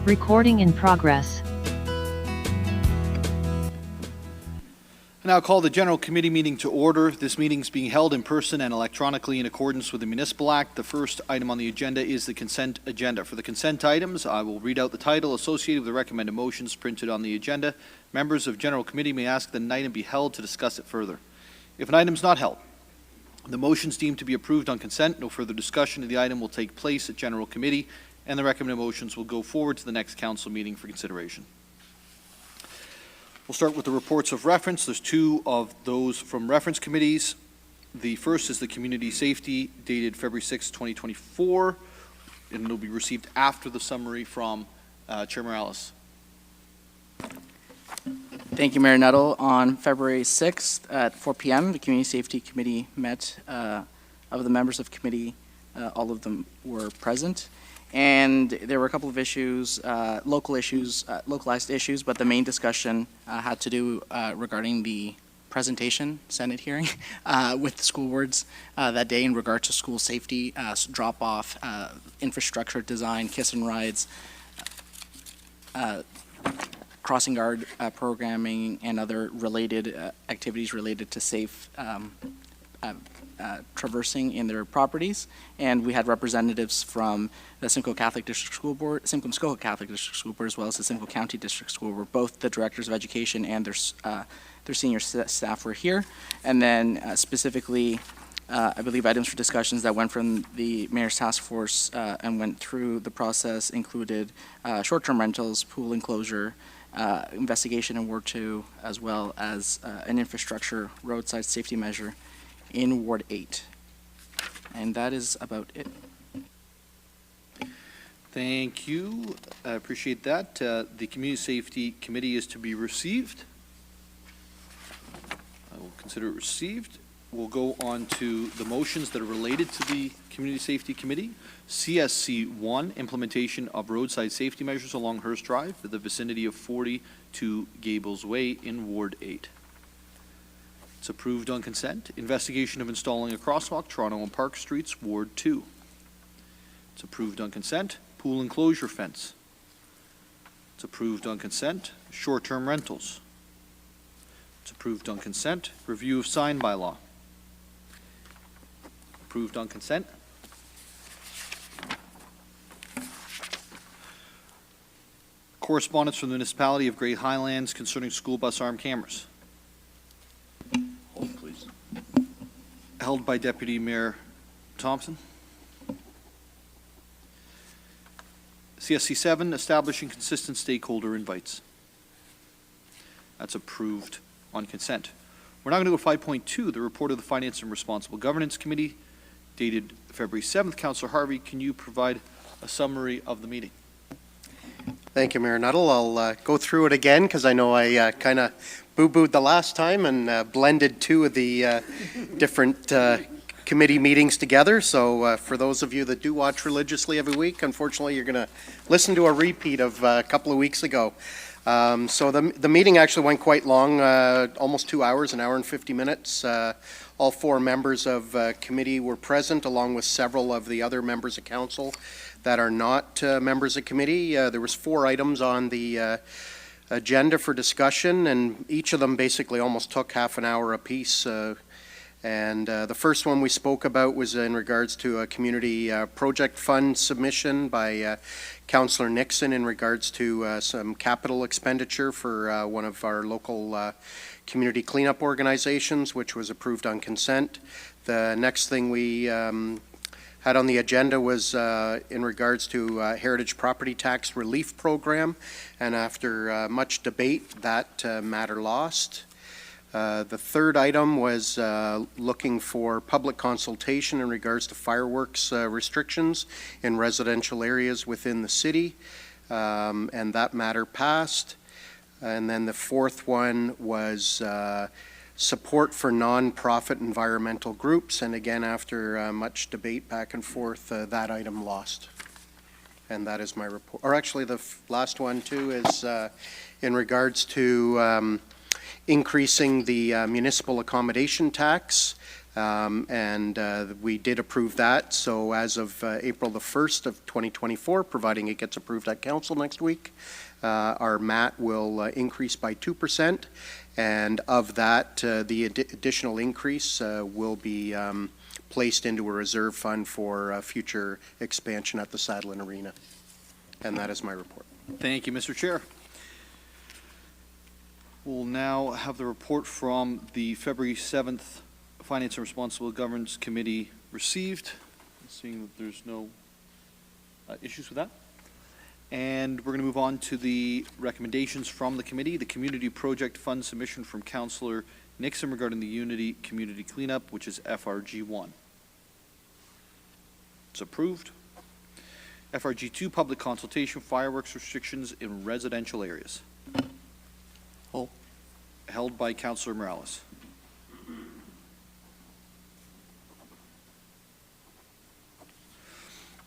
Recording in progress. I now call the General Committee meeting to order. This meeting is being held in person and electronically in accordance with the Municipal Act. The first item on the agenda is the consent agenda. For the consent items, I will read out the title associated with the recommended motions printed on the agenda. Members of General Committee may ask that an item be held to discuss it further. If an item is not held, the motions deemed to be approved on consent, no further discussion of the item will take place at General Committee, and the recommended motions will go forward to the next council meeting for consideration. We'll start with the reports of reference. There's two of those from reference committees. The first is the Community Safety dated February 6, 2024, and it'll be received after the summary from Chair Morales. Thank you, Mayor Nuttall. On February 6th at 4 p.m., the Community Safety Committee met. Of the members of committee, all of them were present. And there were a couple of issues, localized issues, but the main discussion had to do regarding the presentation, Senate hearing, with the school boards that day in regard to school safety, drop-off, infrastructure design, kiss and rides, crossing guard programming, and other related activities related to safe traversing in their properties. And we had representatives from the Simcoe Catholic District School Board, Simcoe Catholic District School Board, as well as the Simcoe County District School Board. Both the directors of education and their senior staff were here. And then specifically, I believe items for discussions that went from the Mayor's Task Force and went through the process included short-term rentals, pool enclosure, investigation in Ward 2, as well as an infrastructure roadside safety measure in Ward 8. And that is about it. Thank you. I appreciate that. The Community Safety Committee is to be received. I will consider it received. We'll go on to the motions that are related to the Community Safety Committee. CSC 1, implementation of roadside safety measures along Hurst Drive for the vicinity of 42 Gables Way in Ward 8. It's approved on consent. Investigation of installing a crosswalk, Toronto and Park Streets, Ward 2. It's approved on consent. Pool enclosure fence. It's approved on consent. Short-term rentals. It's approved on consent. Review of sign bylaw. Approved on consent. Correspondence from the Municipality of Great Highlands concerning school bus arm cameras. Hold, please. Held by Deputy Mayor Thompson. CSC 7, establishing consistent stakeholder invites. That's approved on consent. We're now going to go to 5.2, the report of the Finance and Responsible Governance Committee, dated February 7th. Councillor Harvey, can you provide a summary of the meeting? Thank you, Mayor Nuttall. I'll go through it again because I know I kind of boo-booed the last time and blended two of the different committee meetings together. So for those of you that do watch religiously every week, unfortunately you're going to listen to a repeat of a couple of weeks ago. So the meeting actually went quite long, almost 2 hours, an hour and 50 minutes. All four members of committee were present, along with several of the other members of council that are not members of committee. There was 4 items on the agenda for discussion, and each of them basically almost took half an hour apiece. And the first one we spoke about was in regards to a community project fund submission by Councillor Nixon in regards to some capital expenditure for one of our local community cleanup organizations, which was approved on consent. The next thing we had on the agenda was in regards to Heritage Property Tax Relief Program, and after much debate, that matter lost. The third item was looking for public consultation in regards to fireworks restrictions in residential areas within the city, and that matter passed. And then the fourth one was support for non-profit environmental groups, and again, after much debate back and forth, that item lost. And that is my report. Or actually, the last one too is in regards to increasing the municipal accommodation tax. And we did approve that. So as of April the 1st of 2024, providing it gets approved at council next week, our MAT will increase by 2%. And of that, the additional increase will be placed into a reserve fund for future expansion at the Sadlon Arena. And that is my report. Thank you, Mr. Chair. We'll now have the report from the February 7th Finance and Responsible Governance Committee received, seeing that there's no issues with that. And we're going to move on to the recommendations from the committee. The Community Project Fund submission from Councillor Nixon regarding the Unity Community Cleanup, which is FRG1. It's approved. FRG2, Public Consultation Fireworks Restrictions in Residential Areas. Held by Councillor Morales.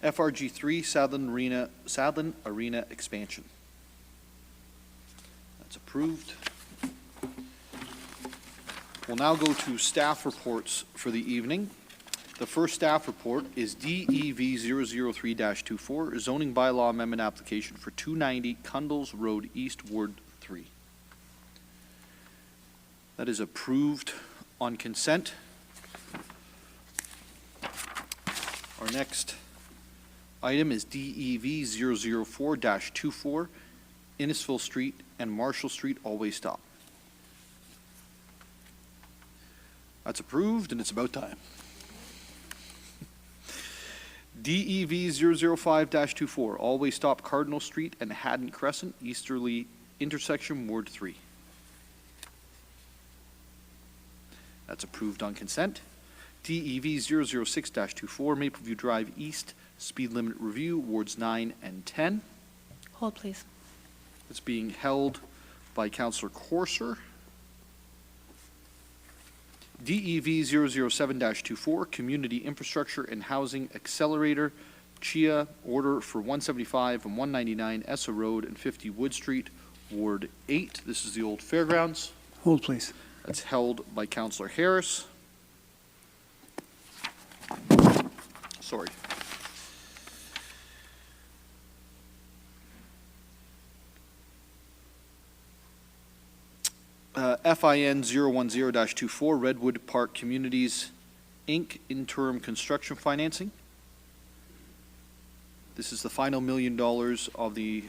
FRG3, Sadlon Arena Expansion. That's approved. We'll now go to staff reports for the evening. The first staff report is DEV 003-24, zoning bylaw amendment application for 290 Cundles Road East, Ward 3. That is approved on consent. Our next item is DEV 004-24, Innisfil Street and Marshall Street all-way stop. That's approved, and it's about time. DEV 005-24, all-way stop Cardinal Street and Hadden Crescent, easterly intersection, Ward 3. That's approved on consent. DEV 006-24, Mapleview Drve East, speed limit review, Wards 9 and 10. Hold, please. It's being held by Councillor Corser. DEV 007-24, Community Infrastructure and Housing Accelerator, CIHA, order for 175 and 199 Essa Road and 50 Wood Street, Ward 8. This is the old fairgrounds. Hold, please. That's held by Councillor Harris. Sorry. FIN 010-24, Redwood Park Communities, Inc., interim construction financing. This is the final $1 million of the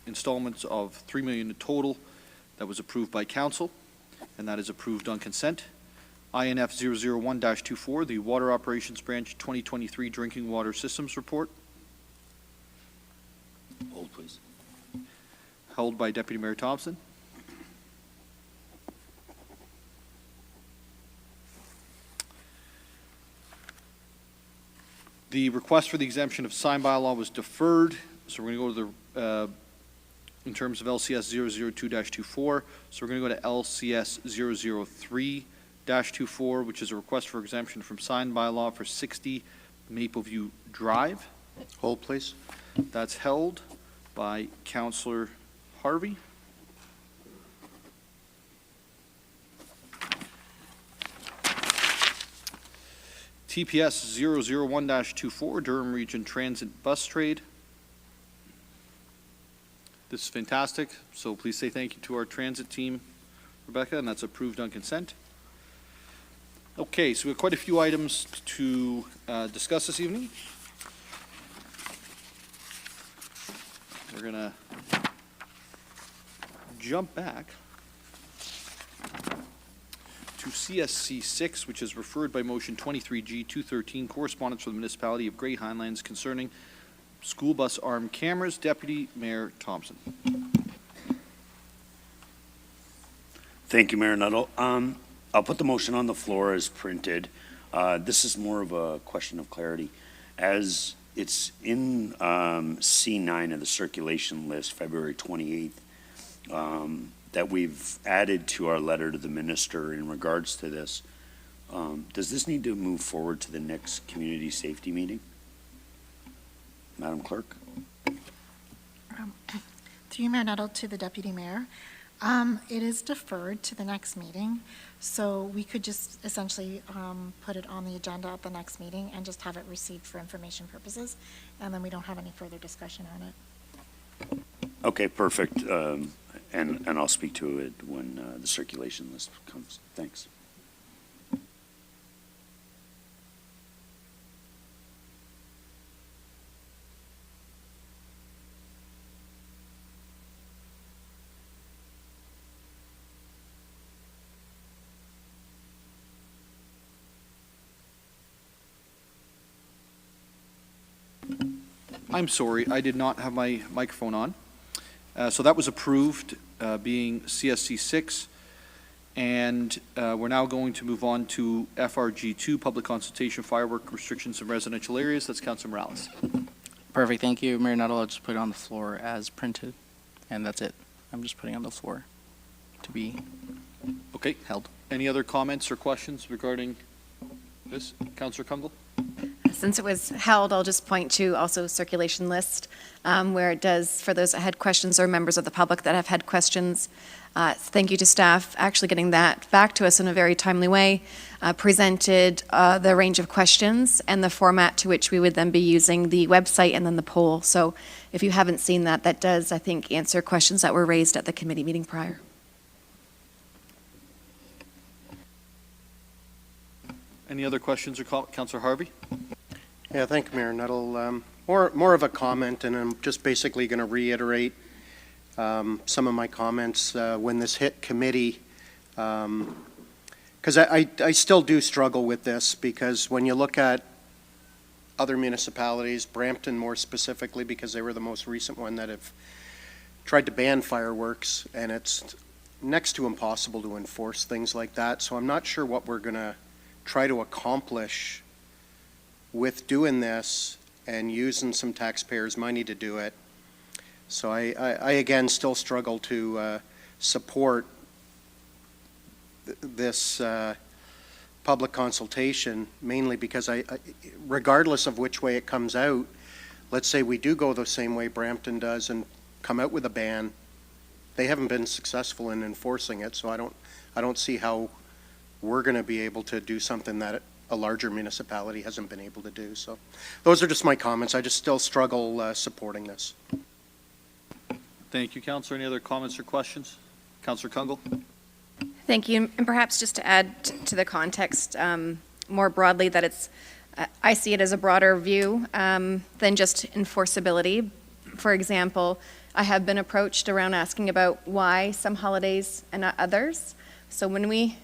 installments of $3 million in total that was approved by council, and that is approved on consent. INF 001-24, the Water Operations Branch 2023 Drinking Water Systems Report. Hold, please. Held by Deputy Mayor Thompson. The request for the exemption of sign bylaw was deferred, so we're going to go to the, in terms of LCS 002-24, so we're going to go to LCS 003-24, which is a request for exemption from sign bylaw for 60 Mapleview Drive. Hold, please. That's held by Councillor Harvey. TPS 001-24, Durham Region Transit Bus Trade. This is fantastic, so please say thank you to our transit team, Rebecca, and that's approved on consent. Okay, so we have quite a few items to discuss this evening. We're going to jump back to CSC 6, which is referred by motion 23G 213, correspondence from the Municipality of Grey Highlands concerning school bus armed cameras. Deputy Mayor Thompson. Thank you, Mayor Nuttall. I'll put the motion on the floor as printed. This is more of a question of clarity. As it's in C9 of the circulation list, February 28th, that we've added to our letter to the minister in regards to this. Does this need to move forward to the next community safety meeting? Madam Clerk? Through you, Mayor Nuttall, to the Deputy Mayor. It is deferred to the next meeting So we could just essentially put it on the agenda at the next meeting and just have it received for information purposes, and then we don't have any further discussion on it. Okay, perfect. And I'll speak to it when the circulation list comes. Thanks. I'm sorry, I did not have my microphone on. So that was approved, being CSC 6. And we're now going to move on to FRG2, Public Consultation Firework Restrictions in Residential Areas. That's Councillor Morales. Perfect, thank you, Mayor Nuttall. I'll just put it on the floor as printed, and that's it. I'm just putting it on the floor to be Okay. held. Any other comments or questions regarding this? Councillor Cundles? Since it was held, I'll just point to also circulation list, where it does, for those that had questions or members of the public that have had questions, thank you to staff actually getting that back to us in a very timely way, presented the range of questions and the format to which we would then be using the website and then the poll. So if you haven't seen that, that does, I think, answer questions that were raised at the committee meeting prior. Any other questions or comments? Councillor Harvey? Yeah, thank you, Mayor Nuttall. More of a comment, and I'm just basically going to reiterate some of my comments when this hit committee, because I still do struggle with this, because when you look at other municipalities, Brampton more specifically, because they were the most recent one that have tried to ban fireworks, and it's next to impossible to enforce things like that. So I'm not sure what we're going to try to accomplish with doing this and using some taxpayers' money to do it. So I again still struggle to support this public consultation, mainly because regardless of which way it comes out, let's say we do go the same way Brampton does and come out with a ban, they haven't been successful in enforcing it, so I don't see how we're going to be able to do something that a larger municipality hasn't been able to do. So those are just my comments. I just still struggle supporting this. Thank you, Councillor. Any other comments or questions? Councillor Cundles? Thank you. And perhaps just to add to the context more broadly, that it's, I see it as a broader view than just enforceability. For example, I have been approached around asking about why some holidays and not others. So when we,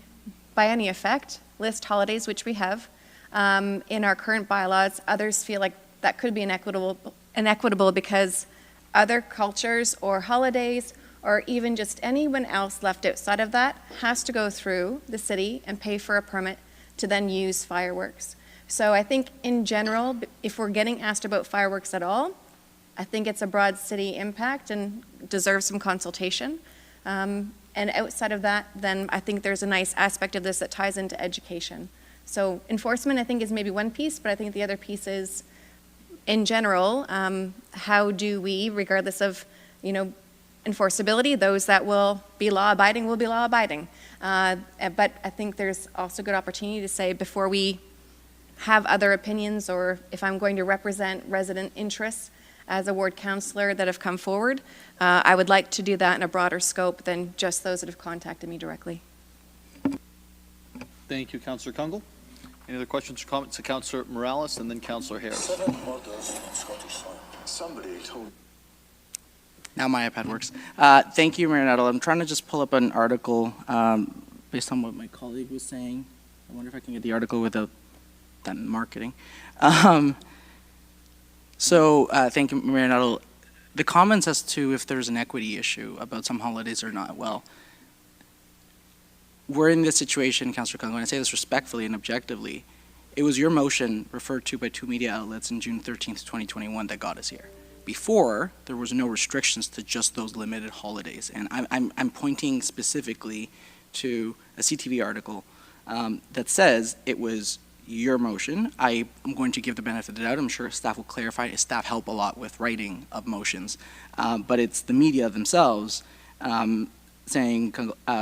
by any effect, list holidays, which we have, in our current bylaws, others feel like that could be inequitable because other cultures or holidays or even just anyone else left outside of that has to go through the city and pay for a permit to then use fireworks. So I think in general, if we're getting asked about fireworks at all, I think it's a broad city impact and deserves some consultation. And outside of that, then I think there's a nice aspect of this that ties into education. So enforcement, I think, is maybe one piece, but I think the other piece is, in general, how do we, regardless of, enforceability, those that will be law-abiding will be law-abiding. But I think there's also good opportunity to say, before we have other opinions, or if I'm going to represent resident interests as a ward councillor that have come forward, I would like to do that in a broader scope than just those that have contacted me directly. Thank you, Councillor Cundles. Any other questions or comments to Councillor Morales and then Councillor Harris? Somebody told. Now my iPad works. Thank you, Mayor Nuttall. I'm trying to just pull up an article based on what my colleague was saying. I wonder if I can get the article without that marketing. So thank you, Mayor Nuttall. The comments as to if there's an equity issue about some holidays or not, well, we're in this situation, Councillor Cundles, and I say this respectfully and objectively. It was your motion referred to by 2 media outlets on June 13th, 2021 that got us here. Before, there was no restrictions to just those limited holidays. And I'm pointing specifically to a CTV article that says it was your motion. I am going to give the benefit of the doubt. I'm sure staff will clarify. Staff help a lot with writing of motions. But it's the media themselves saying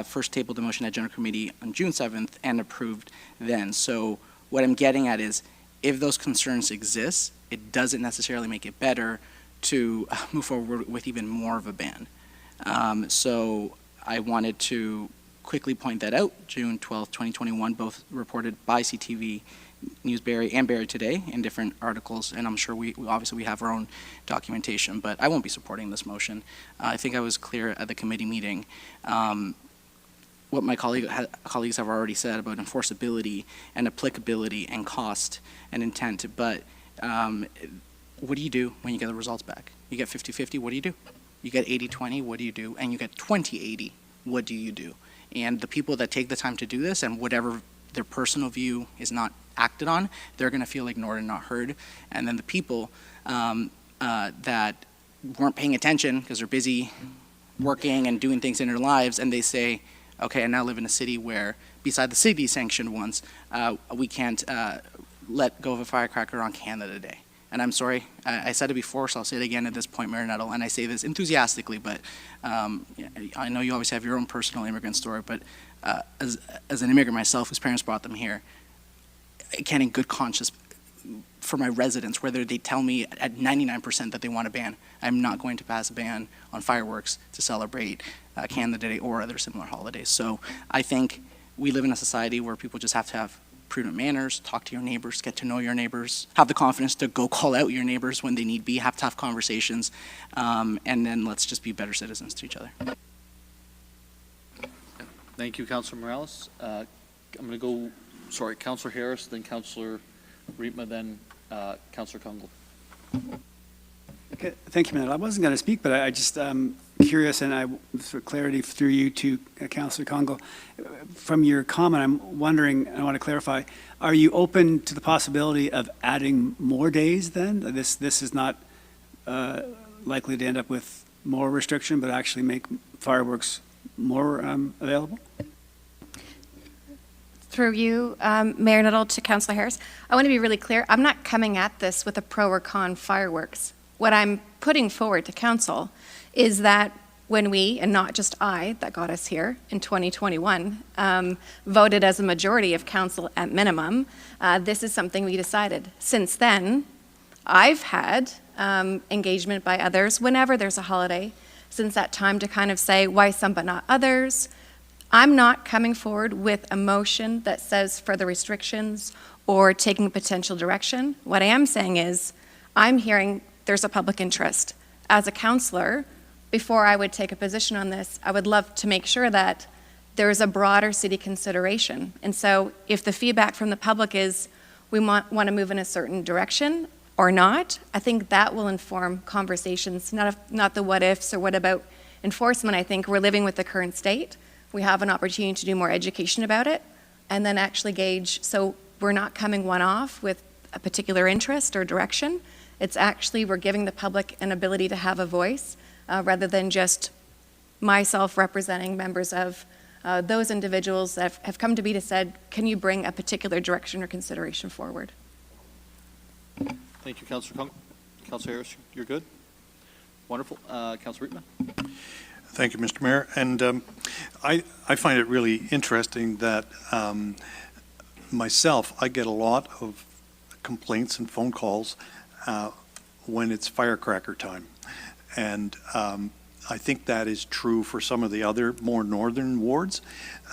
first tabled the motion at General Committee on June 7th and approved then. So what I'm getting at is, if those concerns exist, it doesn't necessarily make it better to move forward with even more of a ban. So I wanted to quickly point that out. June 12th, 2021, both reported by CTV News Barrie and Barrie Today in different articles, and I'm sure we obviously have our own documentation, but I won't be supporting this motion. I think I was clear at the committee meeting. What my colleagues have already said about enforceability and applicability and cost and intent, but what do you do when you get the results back? You get 50-50, what do you do? You get 80-20, what do you do? And you get 20-80, what do you do? And the people that take the time to do this, and whatever their personal view is not acted on, they're going to feel ignored and not heard. And then the people that weren't paying attention because they're busy working and doing things in their lives, and they say, okay, I now live in a city where, beside the city sanctioned ones, we can't let go of a firecracker on Canada Day. And I'm sorry, I said it before, so I'll say it again at this point, Mayor Nuttall, and I say this enthusiastically, but I know you always have your own personal immigrant story, but as an immigrant myself, whose parents brought them here, I can't in good conscience, for my residents, whether they tell me at 99% that they want a ban, I'm not going to pass a ban on fireworks to celebrate Canada Day or other similar holidays. So I think we live in a society where people just have to have prudent manners, talk to your neighbors, get to know your neighbors, have the confidence to go call out your neighbors when they need be, have tough conversations, and then let's just be better citizens to each other. Thank you, Councillor Morales. I'm going to go, sorry, Councillor Harris, then Councillor Riepma, then Councillor Cundles. Okay, thank you, Matt. I wasn't going to speak, but I just curious, and for clarity through you to Councillor Cundles, from your comment, I'm wondering, I want to clarify, are you open to the possibility of adding more days then? This is not likely to end up with more restriction, but actually make fireworks more available? Through you, Mayor Nuttall, to Councillor Harris, I want to be really clear. I'm not coming at this with a pro or con fireworks. What I'm putting forward to Council is that when we, and not just I, that got us here in 2021, voted as a majority of Council at minimum, this is something we decided. Since then, I've had engagement by others whenever there's a holiday since that time to kind of say why some but not others. I'm not coming forward with a motion that says further restrictions or taking a potential direction. What I am saying is I'm hearing there's a public interest. As a councillor, before I would take a position on this, I would love to make sure that there's a broader city consideration. And so if the feedback from the public is we want to move in a certain direction or not, I think that will inform conversations, not the what ifs or what about enforcement. I think we're living with the current state. We have an opportunity to do more education about it and then actually gauge, so we're not coming one off with a particular interest or direction. It's actually, we're giving the public an ability to have a voice rather than just myself representing members of those individuals that have come to me to said, can you bring a particular direction or consideration forward? Thank you, Councillor Cundles. Councillor Harris, you're good? Wonderful. Councillor Riepma? Thank you, Mr. Mayor. And I find it really interesting that myself, I get a lot of complaints and phone calls when it's firecracker time. And I think that is true for some of the other more northern wards,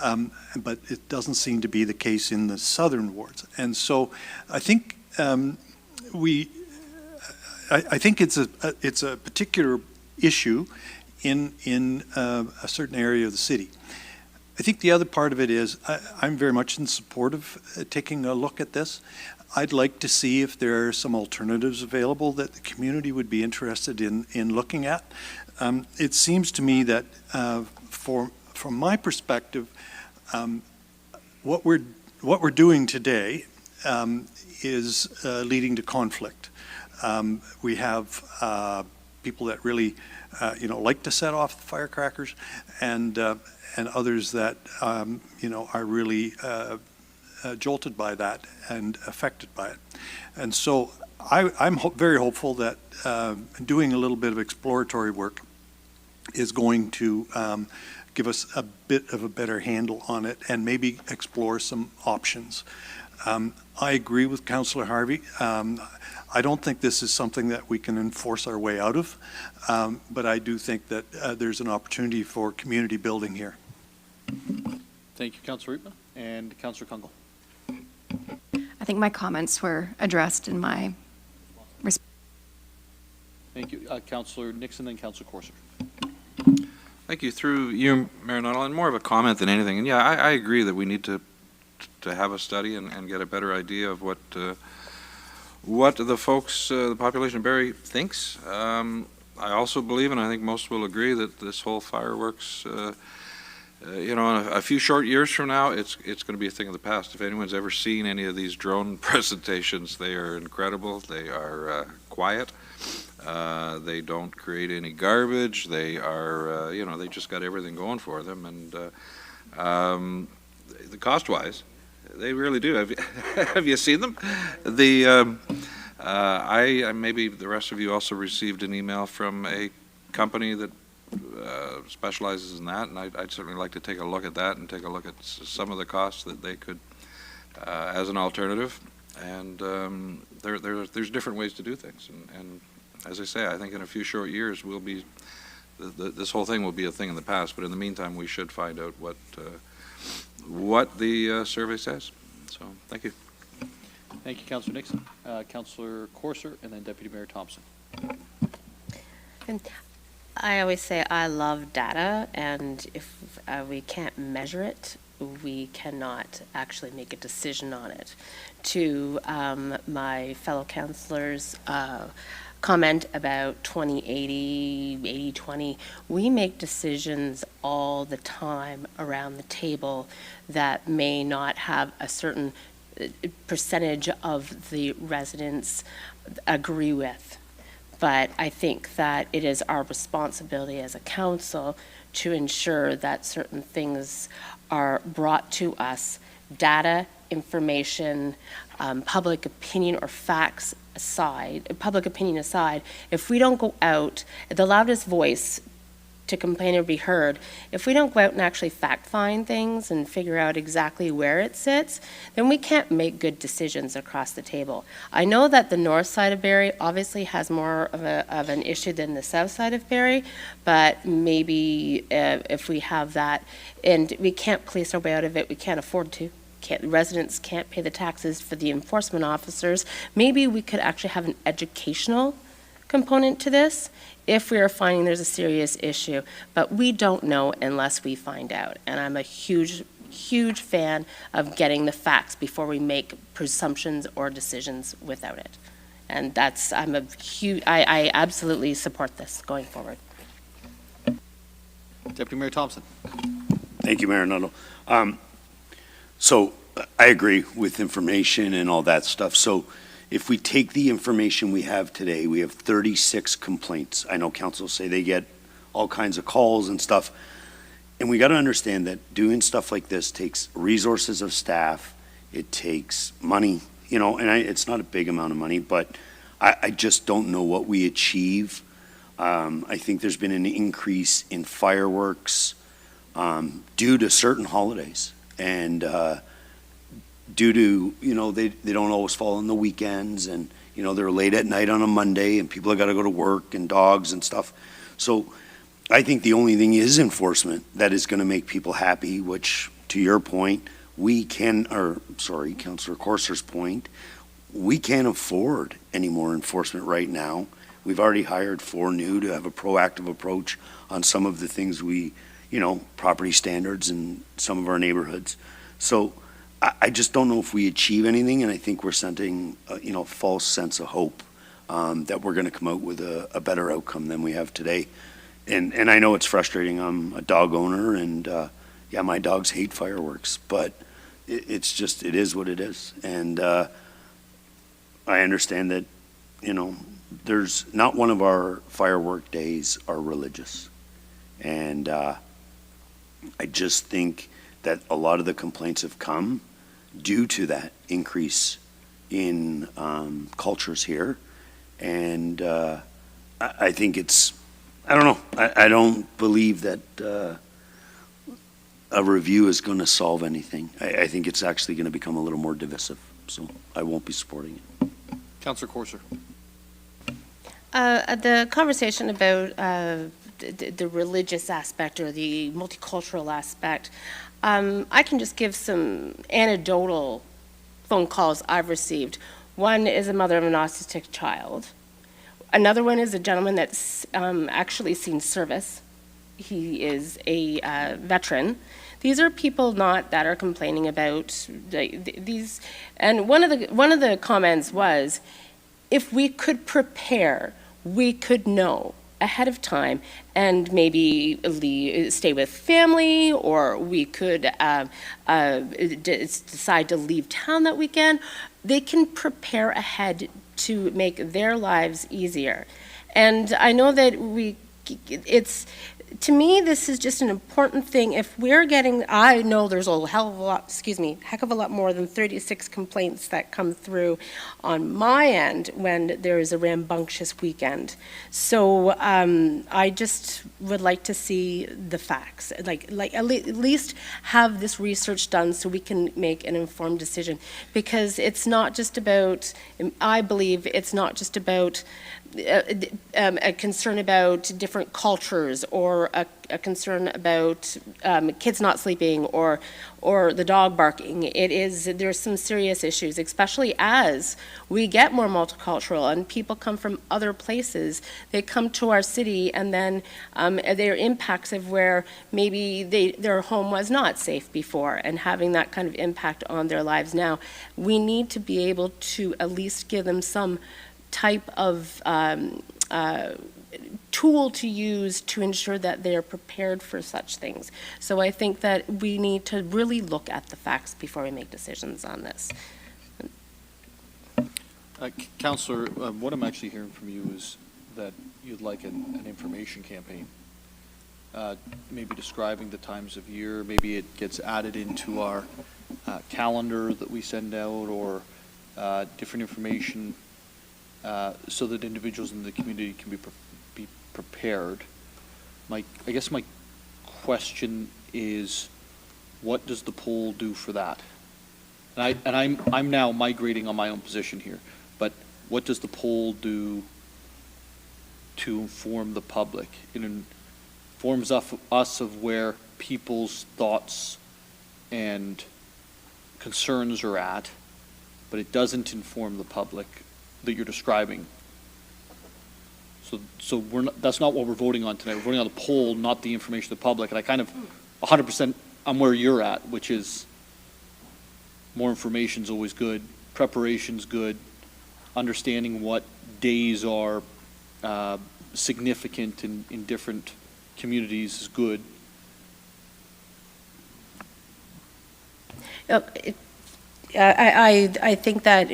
but it doesn't seem to be the case in the southern wards. And so I think I think it's a particular issue in a certain area of the city. I think the other part of it is I'm very much in support of taking a look at this. I'd like to see if there are some alternatives available that the community would be interested in looking at. It seems to me that from my perspective, what we're doing today is leading to conflict. We have people that really like to set off the firecrackers, and others that are really jolted by that and affected by it. And so I'm very hopeful that doing a little bit of exploratory work is going to give us a bit of a better handle on it and maybe explore some options. I agree with Councillor Harvey. I don't think this is something that we can enforce our way out of, but I do think that there's an opportunity for community building here. Thank you, Councillor Riepma. And Councillor Cundles. I think my comments were addressed in my response. Thank you. Councillor Nixon, then Councillor Corser. Thank you. Through you, Mayor Nuttall, and more of a comment than anything. And yeah, I agree that we need to have a study and get a better idea of what the folks, the population of Barrie thinks. I also believe, and I think most will agree, that this whole fireworks, in a few short years from now, it's going to be a thing of the past. If anyone's ever seen any of these drone presentations, they are incredible. They are quiet. They don't create any garbage. They are, they just got everything going for them. And the cost-wise, they really do. Have you seen them? I maybe the rest of you also received an email from a company that specializes in that, and I'd certainly like to take a look at that and take a look at some of the costs that they could as an alternative. And there's different ways to do things. And as I say, I think in a few short years we'll be this whole thing will be a thing in the past. But in the meantime, we should find out what the survey says. So thank you. Thank you, Councillor Nixon. Councillor Corser, and then Deputy Mayor Thompson. And I always say I love data, and if we can't measure it, we cannot actually make a decision on it. To my fellow councillors' comment about 20/80, 80/20, we make decisions all the time around the table that may not have a certain percentage of the residents agree with. But I think that it is our responsibility as a council to ensure that certain things are brought to us, data, information, public opinion or facts aside, public opinion aside. If we don't go out, the loudest voice to complain or be heard, if we don't go out and actually fact find things and figure out exactly where it sits, then we can't make good decisions across the table. I know that the north side of Barrie obviously has more of an issue than the south side of Barrie, but maybe if we have that, and we can't police our way out of it, we can't afford to. Residents can't pay the taxes for the enforcement officers. Maybe we could actually have an educational component to this if we are finding there's a serious issue, but we don't know unless we find out. And I'm a huge fan of getting the facts before we make presumptions or decisions without it. And I absolutely support this going forward. Deputy Mayor Thompson. Thank you, Mayor Nuttall. So I agree with information and all that stuff. So if we take the information we have today, we have 36 complaints. I know councils say they get all kinds of calls and stuff. And we got to understand that doing stuff like this takes resources of staff. It takes money, and it's not a big amount of money, but I just don't know what we achieve. I think there's been an increase in fireworks due to certain holidays. And due to, they don't always fall on the weekends, and, they're late at night on a Monday, and people have got to go to work, and dogs and stuff. So I think the only thing is enforcement that is going to make people happy, which, to your point, Councillor Corser's point, we can't afford any more enforcement right now. We've already hired 4 new to have a proactive approach on some of the things property standards in some of our neighborhoods. So I just don't know if we achieve anything, and I think we're sending a false sense of hope that we're going to come out with a better outcome than we have today. And I know it's frustrating. I'm a dog owner, and my dogs hate fireworks, but it is what it is. And I understand that, there's not one of our firework days are religious. And I just think that a lot of the complaints have come due to that increase in cultures here. And I think I don't know. I don't believe that a review is going to solve anything. I think it's actually going to become a little more divisive, so I won't be supporting it. Councillor Corser. The conversation about the religious aspect or the multicultural aspect, I can just give some anecdotal phone calls I've received. One is a mother of an autistic child. Another one is a gentleman that's actually seen service. He is a veteran. These are people not that are complaining about these. And one of the comments was, if we could prepare, we could know ahead of time and maybe stay with family, or we could decide to leave town that weekend. They can prepare ahead to make their lives easier. And I know that to me, this is just an important thing. If we're getting, I know there's a heck of a lot more than 36 complaints that come through on my end when there is a rambunctious weekend. So I just would like to see the facts, like at least have this research done so we can make an informed decision. Because it's not just about, I believe it's not just about a concern about different cultures, or a concern about kids not sleeping, or the dog barking. There's some serious issues, especially as we get more multicultural and people come from other places. They come to our city, and then there are impacts of where maybe their home was not safe before, and having that kind of impact on their lives now. We need to be able to at least give them some type of tool to use to ensure that they are prepared for such things. So I think that we need to really look at the facts before we make decisions on this. Councillor, what I'm actually hearing from you is that you'd like an information campaign, maybe describing the times of year. Maybe it gets added into our calendar that we send out, or different information so that individuals in the community can be prepared. I guess my question is, what does the poll do for that? And I'm now migrating on my own position here, but what does the poll do to inform the public? It informs us of where people's thoughts and concerns are at, but it doesn't inform the public that you're describing. So that's not what we're voting on tonight. We're voting on the poll, not the information to the public. And I kind of 100% I'm where you're at, which is more information is always good, preparation's good, understanding what days are significant in different communities is good. I think that,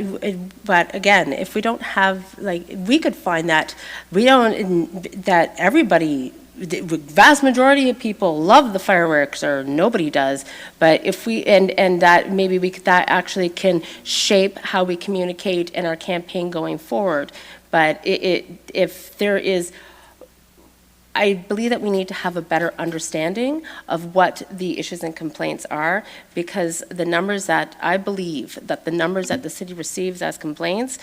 but again, if we don't have, we could find that that everybody, the vast majority of people love the fireworks, or nobody does. But if we, and that maybe that actually can shape how we communicate in our campaign going forward. But if there is, I believe that we need to have a better understanding of what the issues and complaints are, because the numbers that I believe that the numbers that the city receives as complaints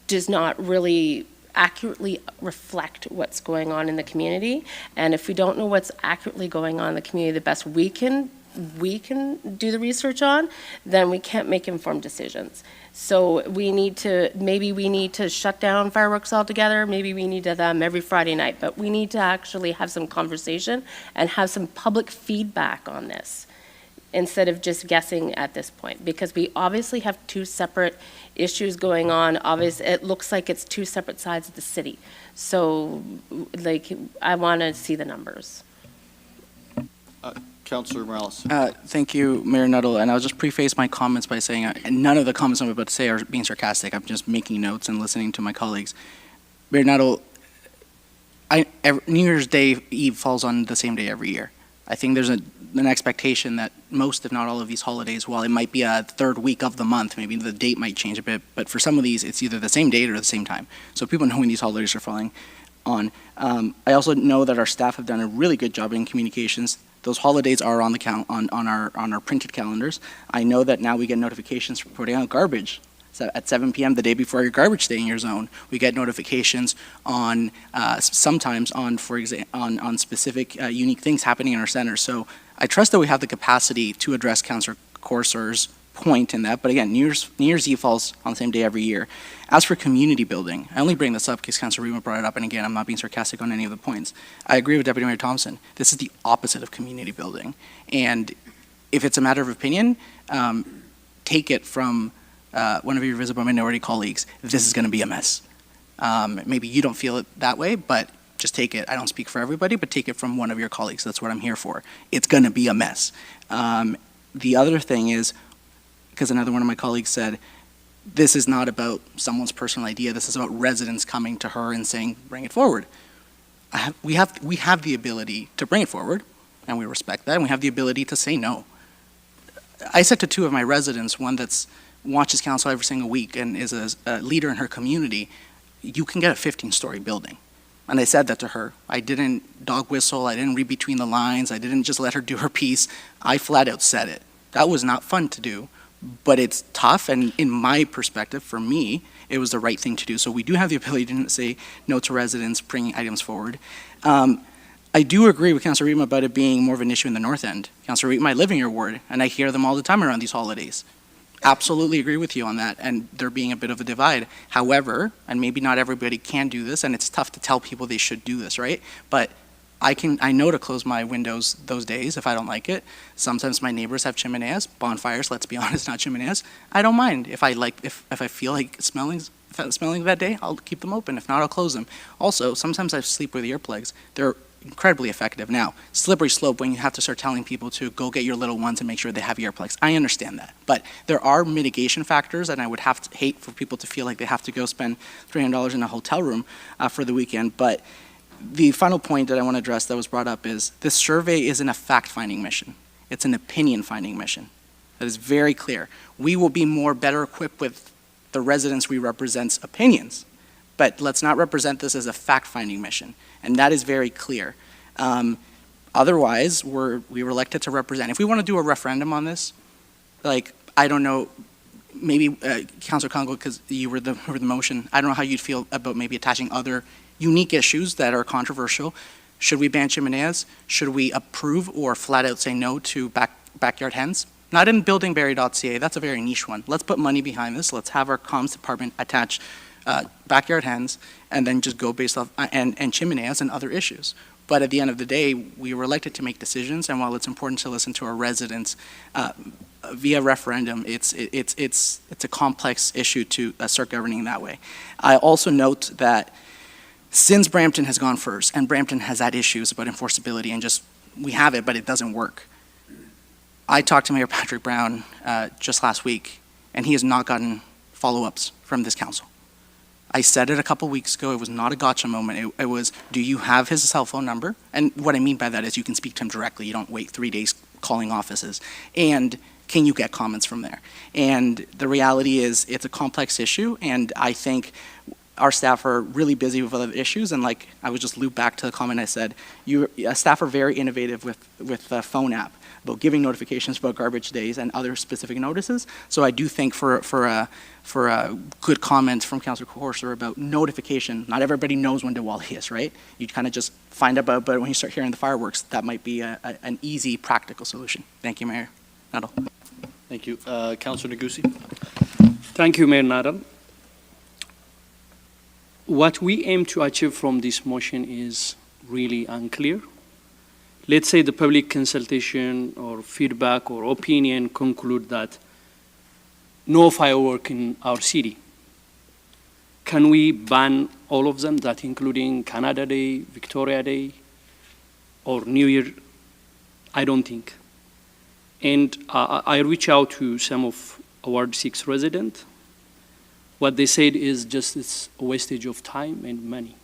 does not really accurately reflect what's going on in the community. And if we don't know what's accurately going on in the community, the best we can do the research on, then we can't make informed decisions. So maybe we need to shut down fireworks altogether. Maybe we need to have them every Friday night, but we need to actually have some conversation and have some public feedback on this, instead of just guessing at this point, because we obviously have two separate issues going on. Obviously, it looks like it's two separate sides of the city. So, I want to see the numbers. Councillor Morales. Thank you, Mayor Nuttall. And I'll just preface my comments by saying none of the comments I'm about to say are being sarcastic. I'm just making notes and listening to my colleagues. Mayor Nuttall, New Year's Day Eve falls on the same day every year. I think there's an expectation that most, if not all of these holidays, while it might be a third week of the month, maybe the date might change a bit, but for some of these, it's either the same date or the same time. So people know when these holidays are falling on. I also know that our staff have done a really good job in communications Those holidays are on the on our printed calendars. I know that now we get notifications for putting out garbage. So at 7 p.m. the day before your garbage day in your zone, we get notifications on sometimes on, for example, on specific unique things happening in our centers. So I trust that we have the capacity to address Councillor Corser's point in that. But again, New Year's Eve falls on the same day every year. As for community building, I only bring this up because Councillor Rima brought it up, and again, I'm not being sarcastic on any of the points. I agree with Deputy Mayor Thompson. This is the opposite of community building. And if it's a matter of opinion, take it from one of your visible minority colleagues. This is going to be a mess. Maybe you don't feel it that way, but just take it. I don't speak for everybody, but take it from one of your colleagues. That's what I'm here for. It's going to be a mess. The other thing is, because another one of my colleagues said, this is not about someone's personal idea. This is about residents coming to her and saying, bring it forward. We have the ability to bring it forward, and we respect that, and we have the ability to say no. I said to two of my residents, one that's watches council every single week and is a leader in her community, you can get a 15-story building. And I said that to her. I didn't dog whistle. I didn't read between the lines. I didn't just let her do her piece. I flat out said it. That was not fun to do, but it's tough. And in my perspective, for me, it was the right thing to do. So we do have the ability to say no to residents bringing items forward. I do agree with Councillor Rima about it being more of an issue in the North End. Councillor Rima, I live in your ward, and I hear them all the time around these holidays. Absolutely agree with you on that, and there being a bit of a divide. However, and maybe not everybody can do this, and it's tough to tell people they should do this, right? But I know to close my windows those days if I don't like it. Sometimes my neighbors have chimeneas, bonfires, let's be honest, not chimeneas. I don't mind. If I feel like smelling that day, I'll keep them open. If not, I'll close them. Also, sometimes I sleep with earplugs. They're incredibly effective. Now, slippery slope when you have to start telling people to go get your little ones and make sure they have earplugs. I understand that. But there are mitigation factors, and I would hate for people to feel like they have to go spend $300 in a hotel room for the weekend. But the final point that I want to address that was brought up is this survey isn't a fact-finding mission. It's an opinion-finding mission. That is very clear. We will be better equipped with the residents we represent's opinions, but let's not represent this as a fact-finding mission. And that is very clear. Otherwise, we were elected to represent. If we want to do a referendum on this, like, I don't know, maybe Councillor Cundles, because you were the motion, I don't know how you'd feel about maybe attaching other unique issues that are controversial. Should we ban chimeneas? Should we approve or flat out say no to backyard hens? Not in buildingbarrie.ca, that's a very niche one. Let's put money behind this. Let's have our comms department attach backyard hens and then just go based off, and chimeneas and other issues. But at the end of the day, we were elected to make decisions, and while it's important to listen to our residents via referendum, it's a complex issue to start governing that way. I also note that since Brampton has gone first, and Brampton has had issues about enforceability, and we have it, but it doesn't work. I talked to Mayor Patrick Brown just last week, and he has not gotten follow-ups from this council. I said it a couple weeks ago. It was not a gotcha moment. It was, do you have his cell phone number? And what I mean by that is you can speak to him directly. You don't wait 3 days calling offices. And can you get comments from there? And the reality is it's a complex issue, and I think our staff are really busy with other issues. And like, I would just loop back to the comment I said, staff are very innovative with the phone app about giving notifications about garbage days and other specific notices. So I do think for a good comment from Councillor Corser about notification, not everybody knows when Diwali is, right? You kind of just find out, but when you start hearing the fireworks, that might be an easy, practical solution. Thank you, Mayor Nuttall. Thank you. Councillor Negussi. Thank you, Mayor Nuttall. What we aim to achieve from this motion is really unclear. Let's say the public consultation or feedback or opinion conclude that no firework in our city. Can we ban all of them, that including Canada Day, Victoria Day, or New Year? I don't think. And I reach out to some of our Ward 6 residents. What they said is just it's a wastage of time and money.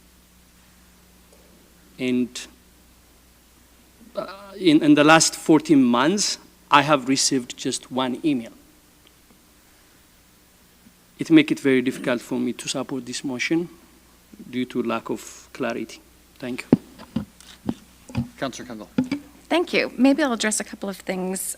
And in the last 14 months, I have received just one email. It makes it very difficult for me to support this motion due to lack of clarity. Thank you. Councillor Cundles. Thank you. Maybe I'll address a couple of things.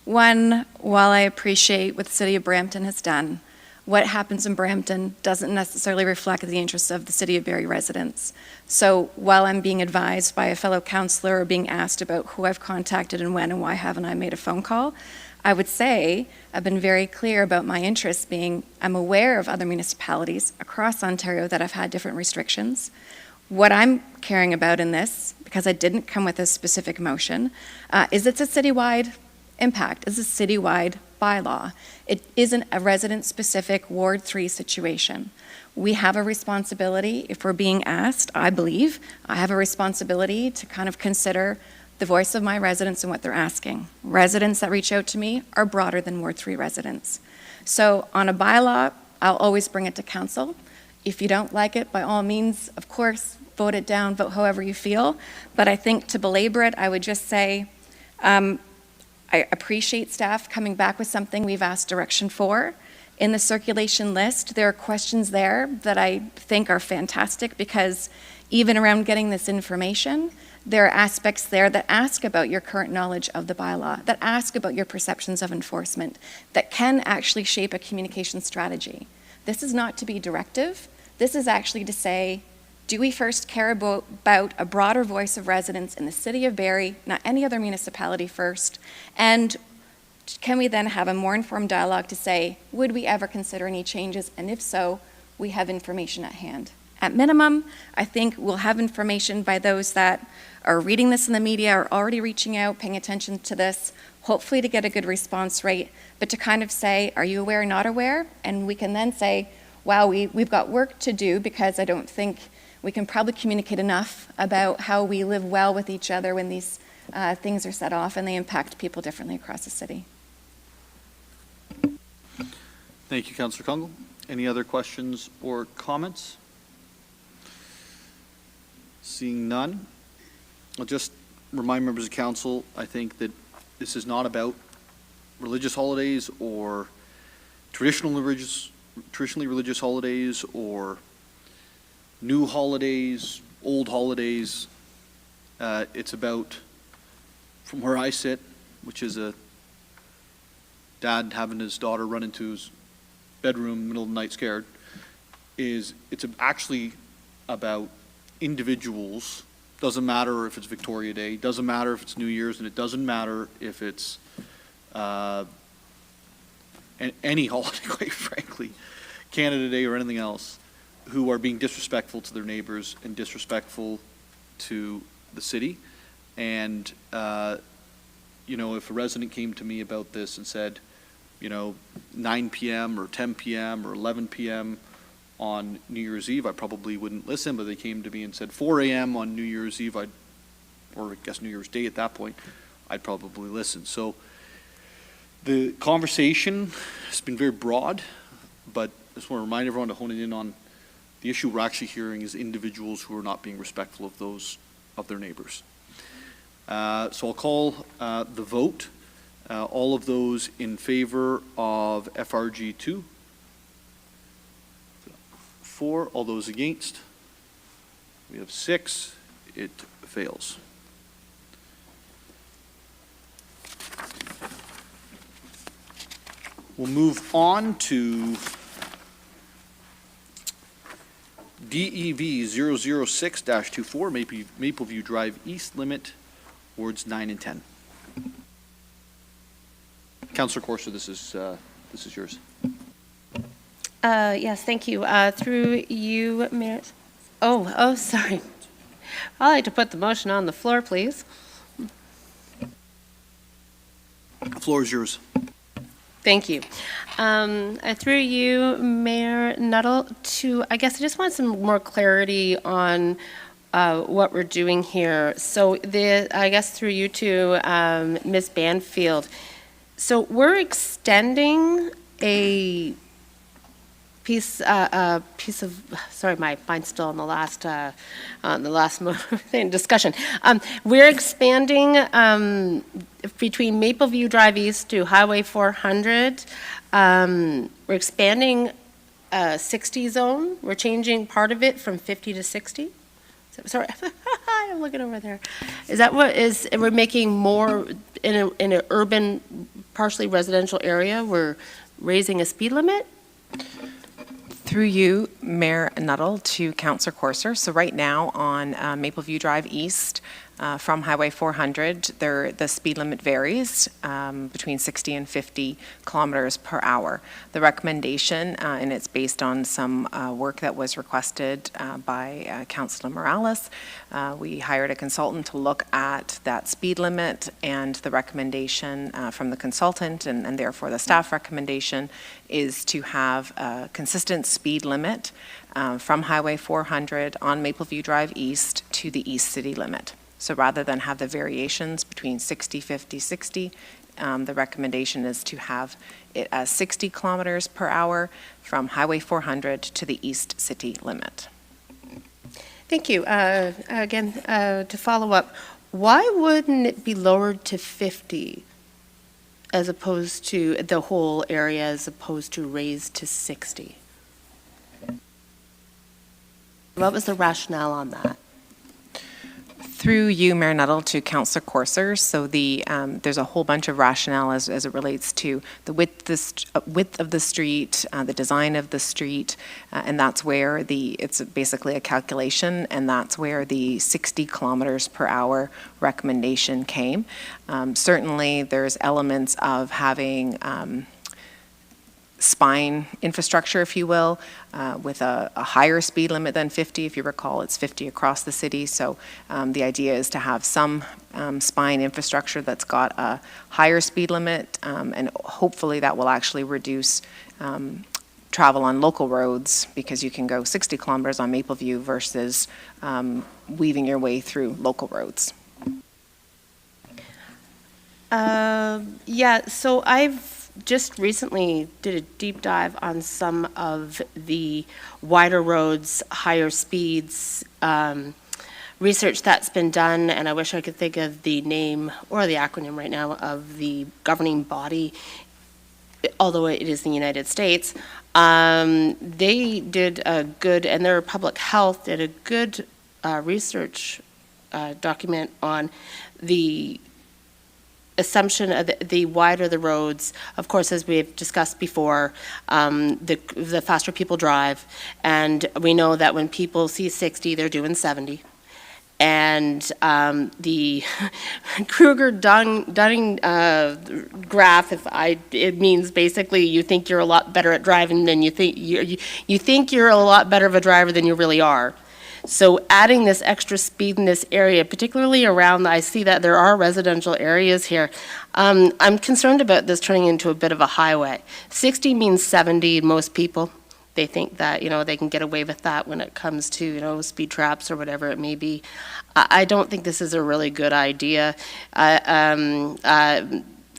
One, while I appreciate what the City of Brampton has done, what happens in Brampton doesn't necessarily reflect the interests of the City of Barrie residents. So while I'm being advised by a fellow councillor or being asked about who I've contacted and when and why haven't I made a phone call, I would say I've been very clear about my interests being, I'm aware of other municipalities across Ontario that have had different restrictions. What I'm caring about in this, because I didn't come with a specific motion, is it's a citywide impact, it's a citywide bylaw. It isn't a resident-specific Ward 3 situation. We have a responsibility, if we're being asked, I believe, I have a responsibility to kind of consider the voice of my residents and what they're asking. Residents that reach out to me are broader than Ward 3 residents. So on a bylaw, I'll always bring it to council. If you don't like it, by all means, of course, vote it down, vote however you feel. But I think to belabor it, I would just say, I appreciate staff coming back with something we've asked direction for. In the circulation list, there are questions there that I think are fantastic because even around getting this information, there are aspects there that ask about your current knowledge of the bylaw, that ask about your perceptions of enforcement, that can actually shape a communication strategy. This is not to be directive. This is actually to say, do we first care about a broader voice of residents in the City of Barrie, not any other municipality first? And can we then have a more informed dialogue to say, would we ever consider any changes? And if so, we have information at hand. At minimum, I think we'll have information by those that are reading this in the media, are already reaching out, paying attention to this, hopefully to get a good response rate, but to kind of say, are you aware, not aware? And we can then say, wow, we've got work to do because I don't think we can probably communicate enough about how we live well with each other when these things are set off and they impact people differently across the city. Thank you, Councillor Cundles. Any other questions or comments? Seeing none, I'll just remind members of council, I think that this is not about religious holidays or traditionally religious holidays or new holidays, old holidays. It's about, from where I sit, which is a dad having his daughter run into his bedroom in the middle of the night scared, it's actually about individuals. Doesn't matter if it's Victoria Day, doesn't matter if it's New Year's, and it doesn't matter if it's any holiday, quite frankly, Canada Day or anything else, who are being disrespectful to their neighbors and disrespectful to the city. And, if a resident came to me about this and said, 9 p.m. or 10 p.m. or 11 p.m. on New Year's Eve, I probably wouldn't listen, but they came to me and said 4 a.m. on New Year's Eve, or I guess New Year's Day at that point, I'd probably listen. So the conversation has been very broad, but I just want to remind everyone to hone it in on the issue we're actually hearing is individuals who are not being respectful of their neighbors. So I'll call the vote. All of those in favor of FRG 2? 4. All those against? We have 6. It fails. We'll move on to DEV 006-24, Mapleview Drve East Limit, Wards 9 and 10. Councillor Corsa, this is yours. Yes, thank you. Through you, Mayor. Oh, sorry. I'd like to put the motion on the floor, please. The floor is yours. Thank you. Through you, Mayor Nuttall, I guess I just want some more clarity on what we're doing here. So I guess through you to Ms. Banfield. So we're extending a piece of, sorry, my mind's still on the last discussion. We're expanding between Mapleview Drve East to Highway 400. We're expanding 60 zone. We're changing part of it from 50 to 60. Sorry, I'm looking over there. Is that what is, we're making more in an urban, partially residential area, we're raising a speed limit? Through you, Mayor Nuttall, to Councillor Corser. So right now on Mapleview Drve East, from Highway 400, the speed limit varies between 60 and 50 kilometers per hour. The recommendation, and it's based on some work that was requested by Councillor Morales. We hired a consultant to look at that speed limit, and the recommendation from the consultant, and therefore the staff recommendation, is to have a consistent speed limit from Highway 400 on Mapleview Drve East to the East City limit. So rather than have the variations between 60, 50, 60, the recommendation is to have it as 60 kilometers per hour from Highway 400 to the East City limit. Thank you. Again, to follow up, why wouldn't it be lowered to 50 as opposed to the whole area as opposed to raised to 60? What was the rationale on that? Through you, Mayor Nuttall, to Councillor Corser. So there's a whole bunch of rationale as it relates to the width of the street, the design of the street, and that's where it's basically a calculation, and that's where the 60 kilometers per hour recommendation came. Certainly, there's elements of having spine infrastructure, if you will, with a higher speed limit than 50. If you recall, it's 50 across the city. So the idea is to have some spine infrastructure that's got a higher speed limit, and hopefully that will actually reduce travel on local roads, because you can go 60 kilometers on Mapleview versus weaving your way through local roads. Yeah, so I've just recently did a deep dive on some of the wider roads, higher speeds, research that's been done, and I wish I could think of the name or the acronym right now of the governing body, although it is the United States. They did a good, and their public health did a good research document on the assumption of the wider the roads, of course, as we've discussed before, the faster people drive, and we know that when people see 60, they're doing 70. And the Kruger-Dunning graph, it means basically you think you're a lot better at driving than you think you're a lot better of a driver than you really are. So adding this extra speed in this area, particularly around, I see that there are residential areas here. I'm concerned about this turning into a bit of a highway. 60 means 70 to most people. They think that, they can get away with that when it comes to, speed traps or whatever it may be. I don't think this is a really good idea.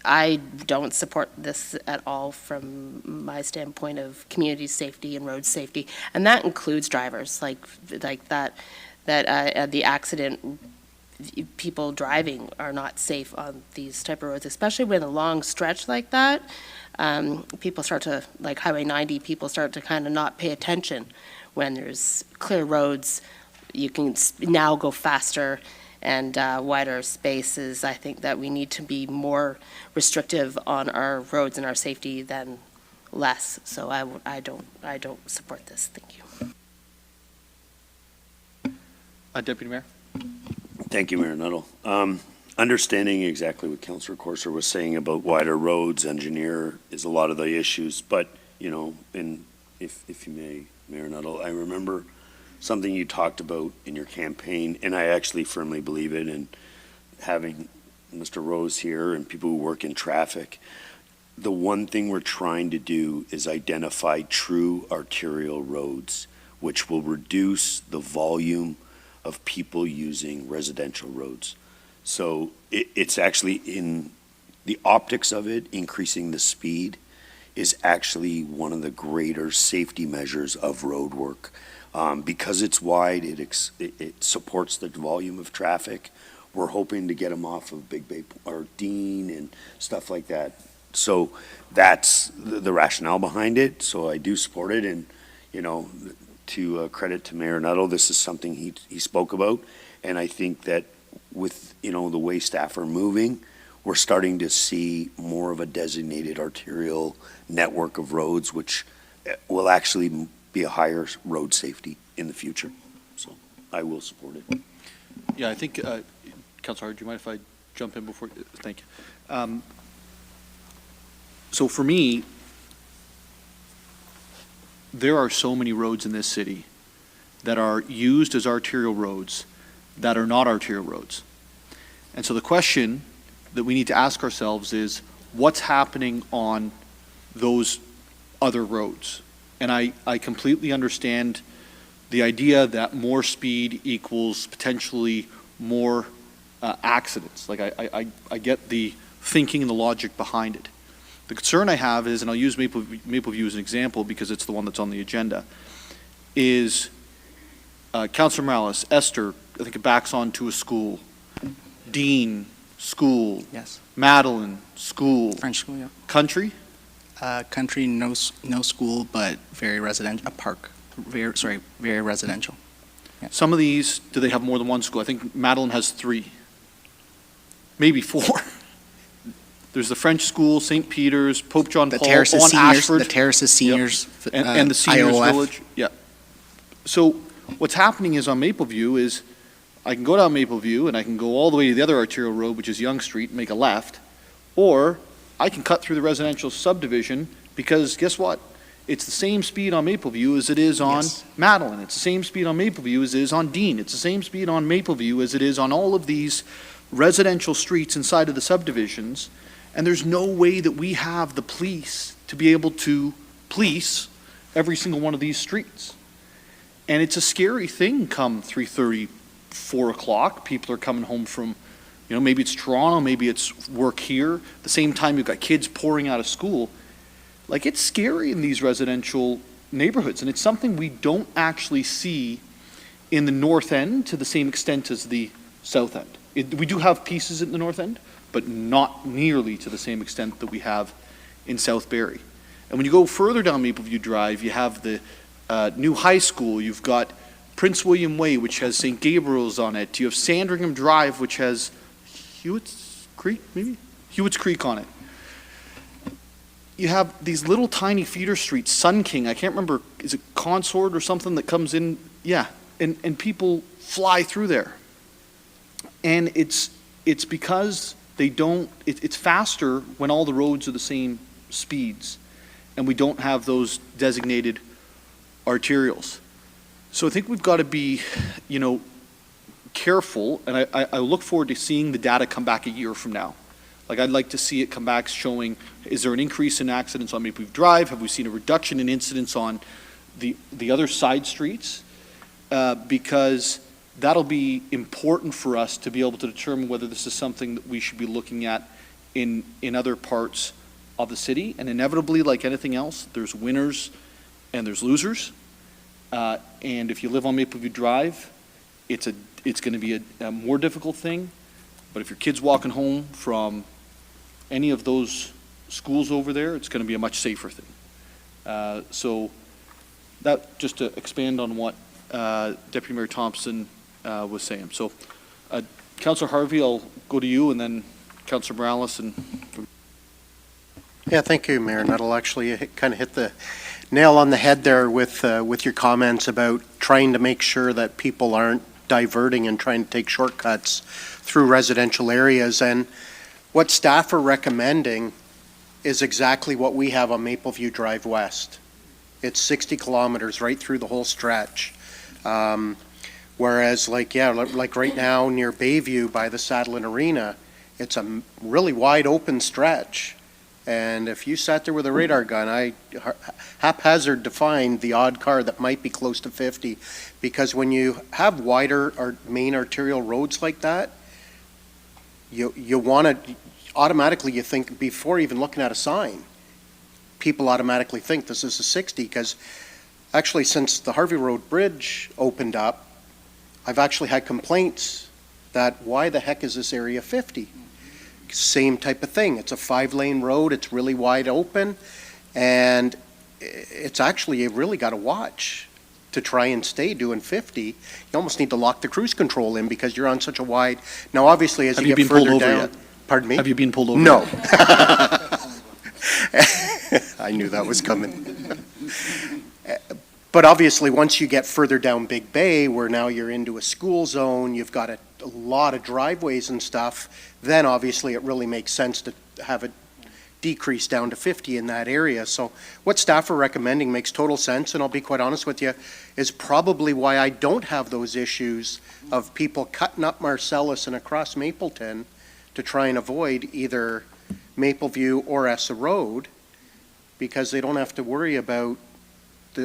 I don't support this at all from my standpoint of community safety and road safety, and that includes drivers, like that the accident, people driving are not safe on these type of roads, especially when a long stretch like that. People start to, like Highway 90, people start to kind of not pay attention when there's clear roads. You can now go faster and wider spaces. I think that we need to be more restrictive on our roads and our safety than less. So I don't support this. Thank you. Deputy Mayor. Thank you, Mayor Nuttall. Understanding exactly what Councillor Corser was saying about wider roads, engineer is a lot of the issues, but, and if you may, Mayor Nuttall, I remember something you talked about in your campaign, and I actually firmly believe it, and having Mr. Rose here and people who work in traffic, the one thing we're trying to do is identify true arterial roads, which will reduce the volume of people using residential roads. So it's actually in the optics of it, increasing the speed is actually one of the greater safety measures of road work. Because it's wide, it supports the volume of traffic. We're hoping to get them off of Big Bay or Dean and stuff like that. So that's the rationale behind it. So I do support it, and to credit to Mayor Nuttall. This is something he spoke about, and I think that with, you know, the way staff are moving, we're starting to see more of a designated arterial network of roads, which will actually be a higher road safety in the future. So I will support it. Yeah, I think, Councillor, do you mind if I jump in before? Thank you. So for me, there are so many roads in this city that are used as arterial roads that are not arterial roads. And so the question that we need to ask ourselves is, what's happening on those other roads? And I completely understand the idea that more speed equals potentially more accidents. Like, I get the thinking and the logic behind it. The concern I have is, and I'll use Mapleview as an example because it's the one that's on the agenda, is Councillor Morales, Esther, I think it backs onto a school. Dean, school. Yes. Madeline, school. French school, yeah. Country? Country, no school, but very residential, a park, very residential. Yeah. Some of these, do they have more than one school? I think Madeline has 3, maybe 4. There's the French school, St. Peter's, Pope John Paul, on Ashford. The Terraces Seniors, Yep. And the Seniors IOF. Village. Yeah. So what's happening is on Mapleview is, I can go down Mapleview and I can go all the way to the other arterial road, which is Yonge Street, and make a left, or I can cut through the residential subdivision because guess what? It's the same speed on Mapleview as it is on Madeline. It's the same speed on Mapleview as it is on Dean. It's the same speed on Mapleview as it is on all of these residential streets inside of the subdivisions. And there's no way that we have the police to be able to police every single one of these streets. And it's a scary thing come 3:30, 4 o'clock. People are coming home from, you know, maybe it's Toronto, maybe it's work here. At the same time, you've got kids pouring out of school. Like, it's scary in these residential neighborhoods, and it's something we don't actually see in the north end to the same extent as the south end. We do have pieces in the north end, but not nearly to the same extent that we have in South Barrie. And when you go further down Mapleview Drive, you have the new high school, you've got Prince William Way, which has St. Gabriel's on it, you have Sandringham Drive, which has Hewitt's Creek, maybe? Hewitt's Creek on it. You have these little tiny feeder streets, Sun King, I can't remember, is it Consort or something that comes in? Yeah, and people fly through there. And it's because they don't, it's faster when all the roads are the same speeds and we don't have those designated arterials. So I think we've got to be, you know, careful, and I look forward to seeing the data come back a year from now. Like, I'd like to see it come back showing, is there an increase in accidents on Mapleview Drive? Have we seen a reduction in incidents on the other side streets? Because that'll be important for us to be able to determine whether this is something that we should be looking at in other parts of the city. And inevitably, like anything else, there's winners and there's losers. And if you live on Mapleview Drive, it's going to be a more difficult thing. But if your kid's walking home from any of those schools over there, it's going to be a much safer thing. So that, just to expand on what Deputy Mayor Thompson was saying. So Councillor Harvey, I'll go to you, and then Councillor Morales. Yeah, thank you, Mayor Nuttall. Actually, you kind of hit the nail on the head there with your comments about trying to make sure that people aren't diverting and trying to take shortcuts through residential areas. And what staff are recommending is exactly what we have on Mapleview Drive West. It's 60 kilometers right through the whole stretch. Whereas like right now near Bayview by the Sadlon Arena, it's a really wide open stretch. And if you sat there with a radar gun, I haphazard defined the odd car that might be close to 50, because when you have wider main arterial roads like that, you want to, automatically you think, before even looking at a sign, people automatically think this is a 60, because actually since the Harvey Road Bridge opened up, I've actually had complaints that why the heck is this area 50? Same type of thing. It's a 5-lane road. It's really wide open, and it's actually, you really got to watch to try and stay doing 50, you almost need to lock the cruise control in because you're on such a wide, now obviously as Have you you get been pulled further over down. yet? Pardon me? Have you been pulled over? No. I knew that was coming. But obviously, once you get further down Big Bay, where now you're into a school zone, you've got a lot of driveways and stuff, then obviously it really makes sense to have it decrease down to 50 in that area. So what staff are recommending makes total sense, and I'll be quite honest with you, is probably why I don't have those issues of people cutting up Marcellus and across Mapleton to try and avoid either Mapleview or Essa Road, because they don't have to worry about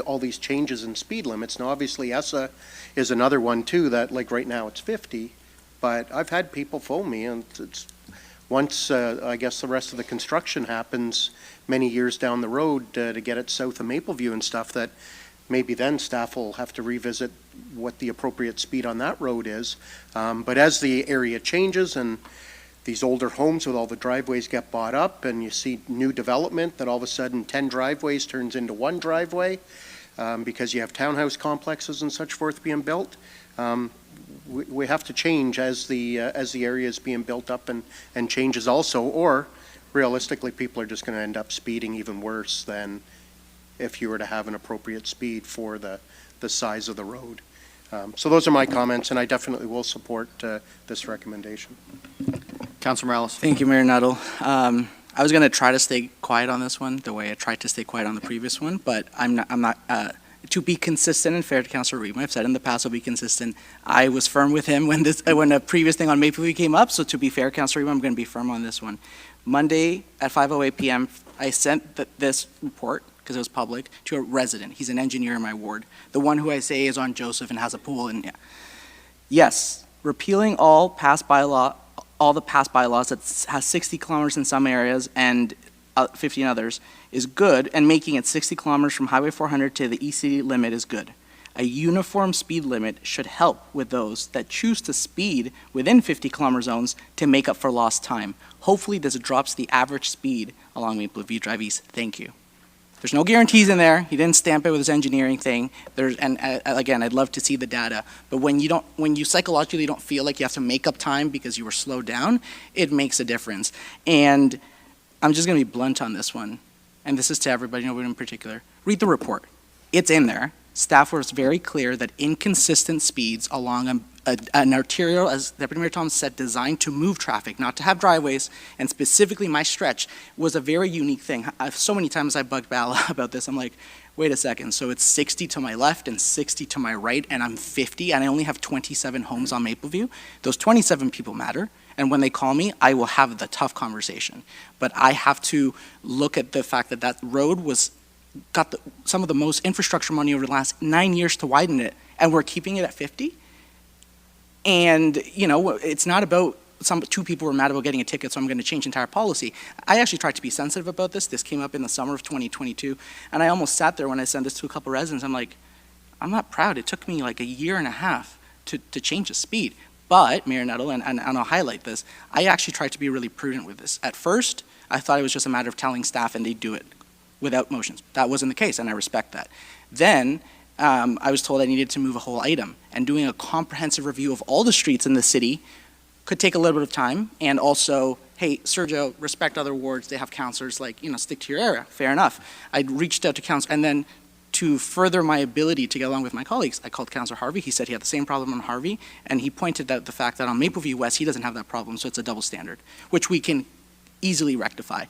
all these changes in speed limits. Now, obviously, Essa is another one too that, like right now, it's 50, but I've had people phone me, and it's once, I guess the rest of the construction happens many years down the road to get it south of Mapleview and stuff, that maybe then staff will have to revisit what the appropriate speed on that road is. But as the area changes and these older homes with all the driveways get bought up and you see new development, that all of a sudden 10 driveways turns into one driveway because you have townhouse complexes and such forth being built. We have to change as the area is being built up and changes also, or realistically people are just going to end up speeding even worse than if you were to have an appropriate speed for the size of the road. So those are my comments, and I definitely will support this recommendation. Councillor Morales. Thank you, Mayor Nuttall. I was going to try to stay quiet on this one, the way I tried to stay quiet on the previous one, but I'm not to be consistent and fair to Councillor Rima. I've said in the past I'll be consistent. I was firm with him when a previous thing on Mapleview came up, so to be fair, Councillor Rima, I'm going to be firm on this one. Monday at 5:08 p.m., I sent this report, because it was public, to a resident. He's an engineer in my ward. The one who I say is on Joseph and has a pool. And yeah. Yes, repealing all the past bylaws that has 60 kilometers in some areas and 50 in others is good, and making it 60 kilometers from Highway 400 to the ECD limit is good. A uniform speed limit should help with those that choose to speed within 50 kilometer zones to make up for lost time. Hopefully this drops the average speed along Mapleview Drve East. Thank you. There's no guarantees in there. He didn't stamp it with his engineering thing. Again, I'd love to see the data. But when you psychologically don't feel like you have to make up time because you were slowed down, it makes a difference. And I'm just going to be blunt on this one. And this is to everybody, nobody in particular. Read the report. It's in there. Staff was very clear that inconsistent speeds along an arterial, as Deputy Mayor Thomas said, designed to move traffic, not to have driveways, and specifically my stretch was a very unique thing. So many times I bugged Bala about this. I'm like, wait a second, so it's 60 to my left and 60 to my right, and I'm 50, and I only have 27 homes on Mapleview. Those 27 people matter, and when they call me, I will have the tough conversation. But I have to look at the fact that that road got some of the most infrastructure money over the last 9 years to widen it, and we're keeping it at 50? And, you know, it's not about two people were mad about getting a ticket, so I'm going to change entire policy. I actually tried to be sensitive about this. This came up in the summer of 2022, and I almost sat there when I sent this to a couple residents. I'm like, I'm not proud. It took me like a year and a half to change the speed. But, Mayor Nuttall, and I'll highlight this, I actually tried to be really prudent with this. At first, I thought it was just a matter of telling staff and they'd do it without motions. That wasn't the case, and I respect that. Then, I was told I needed to move a whole item, and doing a comprehensive review of all the streets in the city could take a little bit of time, and also, hey, Sergio, respect other wards, they have councillors, like, you know, stick to your area, fair enough. I reached out to council, and then to further my ability to get along with my colleagues, I called Councillor Harvey. He said he had the same problem on Harvey, and he pointed out the fact that on Mapleview West, he doesn't have that problem, so it's a double standard, which we can easily rectify.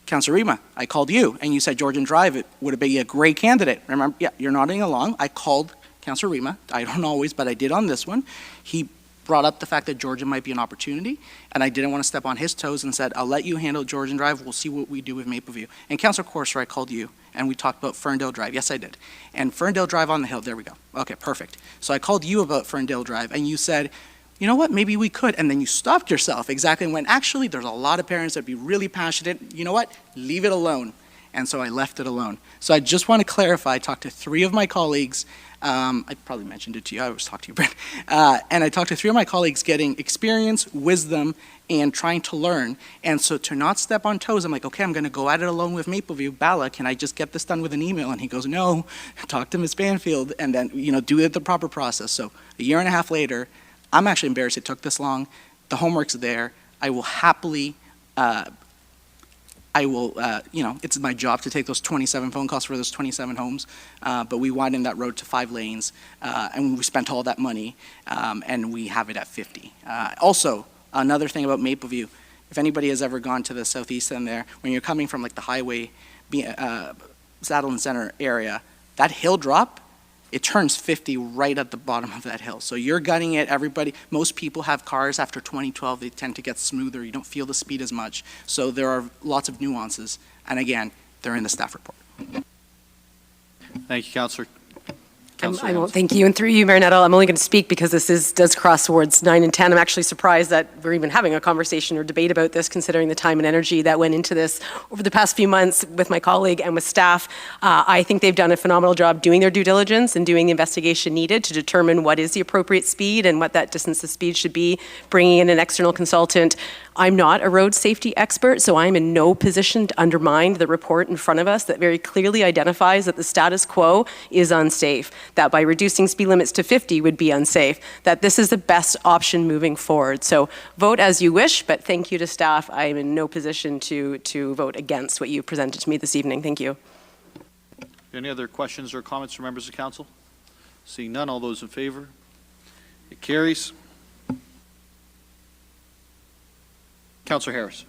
Councillor Rima, I called you, and you said Georgian Drive, it would be a great candidate. Remember, yeah, you're nodding along. I called Councillor Rima. I don't always, but I did on this one. He brought up the fact that Georgian might be an opportunity, and I didn't want to step on his toes and said, I'll let you handle Georgian Drive. We'll see what we do with Mapleview. And Councillor Correspondence, I called you, and we talked about Ferndale Drive. Yes, I did. And Ferndale Drive on the hill, there we go. Okay, perfect. So I called you about Ferndale Drive, and you said, you know what, maybe we could. And then you stopped yourself exactly when actually there's a lot of parents that'd be really passionate. You know what, leave it alone. and so I left it alone. So I just want to clarify, I talked to 3 of my colleagues, I probably mentioned it to you, I always talk to you, Brent, and I talked to 3 of my colleagues getting experience, wisdom, and trying to learn. And so to not step on toes, I'm like, okay, I'm going to go at it alone with Mapleview. Bala, can I just get this done with an email? And he goes, no, talk to Ms. Banfield, and then, do it the proper process. So a year and a half later, I'm actually embarrassed it took this long. The homework's there. I will happily, it's my job to take those 27 phone calls for those 27 homes, but we widened that road to 5 lanes, and we spent all that money, and we have it at 50. Also, another thing about Mapleview, if anybody has ever gone to the southeast end there, when you're coming from like the highway, Sadlon Center area, that hill drop, it turns 50 right at the bottom of that hill. So you're gutting it, most people have cars after 2012, they tend to get smoother, you don't feel the speed as much. So there are lots of nuances, and again, they're in the staff report. Thank you, Councillor. I won't thank you. And through you, Mayor Nettle, I'm only going to speak because this does cross wards 9 and 10. I'm actually surprised that we're even having a conversation or debate about this, considering the time and energy that went into this over the past few months with my colleague and with staff. I think they've done a phenomenal job doing their due diligence and doing the investigation needed to determine what is the appropriate speed and what that distance of speed should be, bringing in an external consultant. I'm not a road safety expert, so I'm in no position to undermine the report in front of us that very clearly identifies that the status quo is unsafe, that by reducing speed limits to 50 would be unsafe, that this is the best option moving forward. So vote as you wish, but thank you to staff. I am in no position to vote against what you presented to me this evening. Thank you. Any other questions or comments from members of council? Seeing none, all those in favor? It carries. Councillor Harris.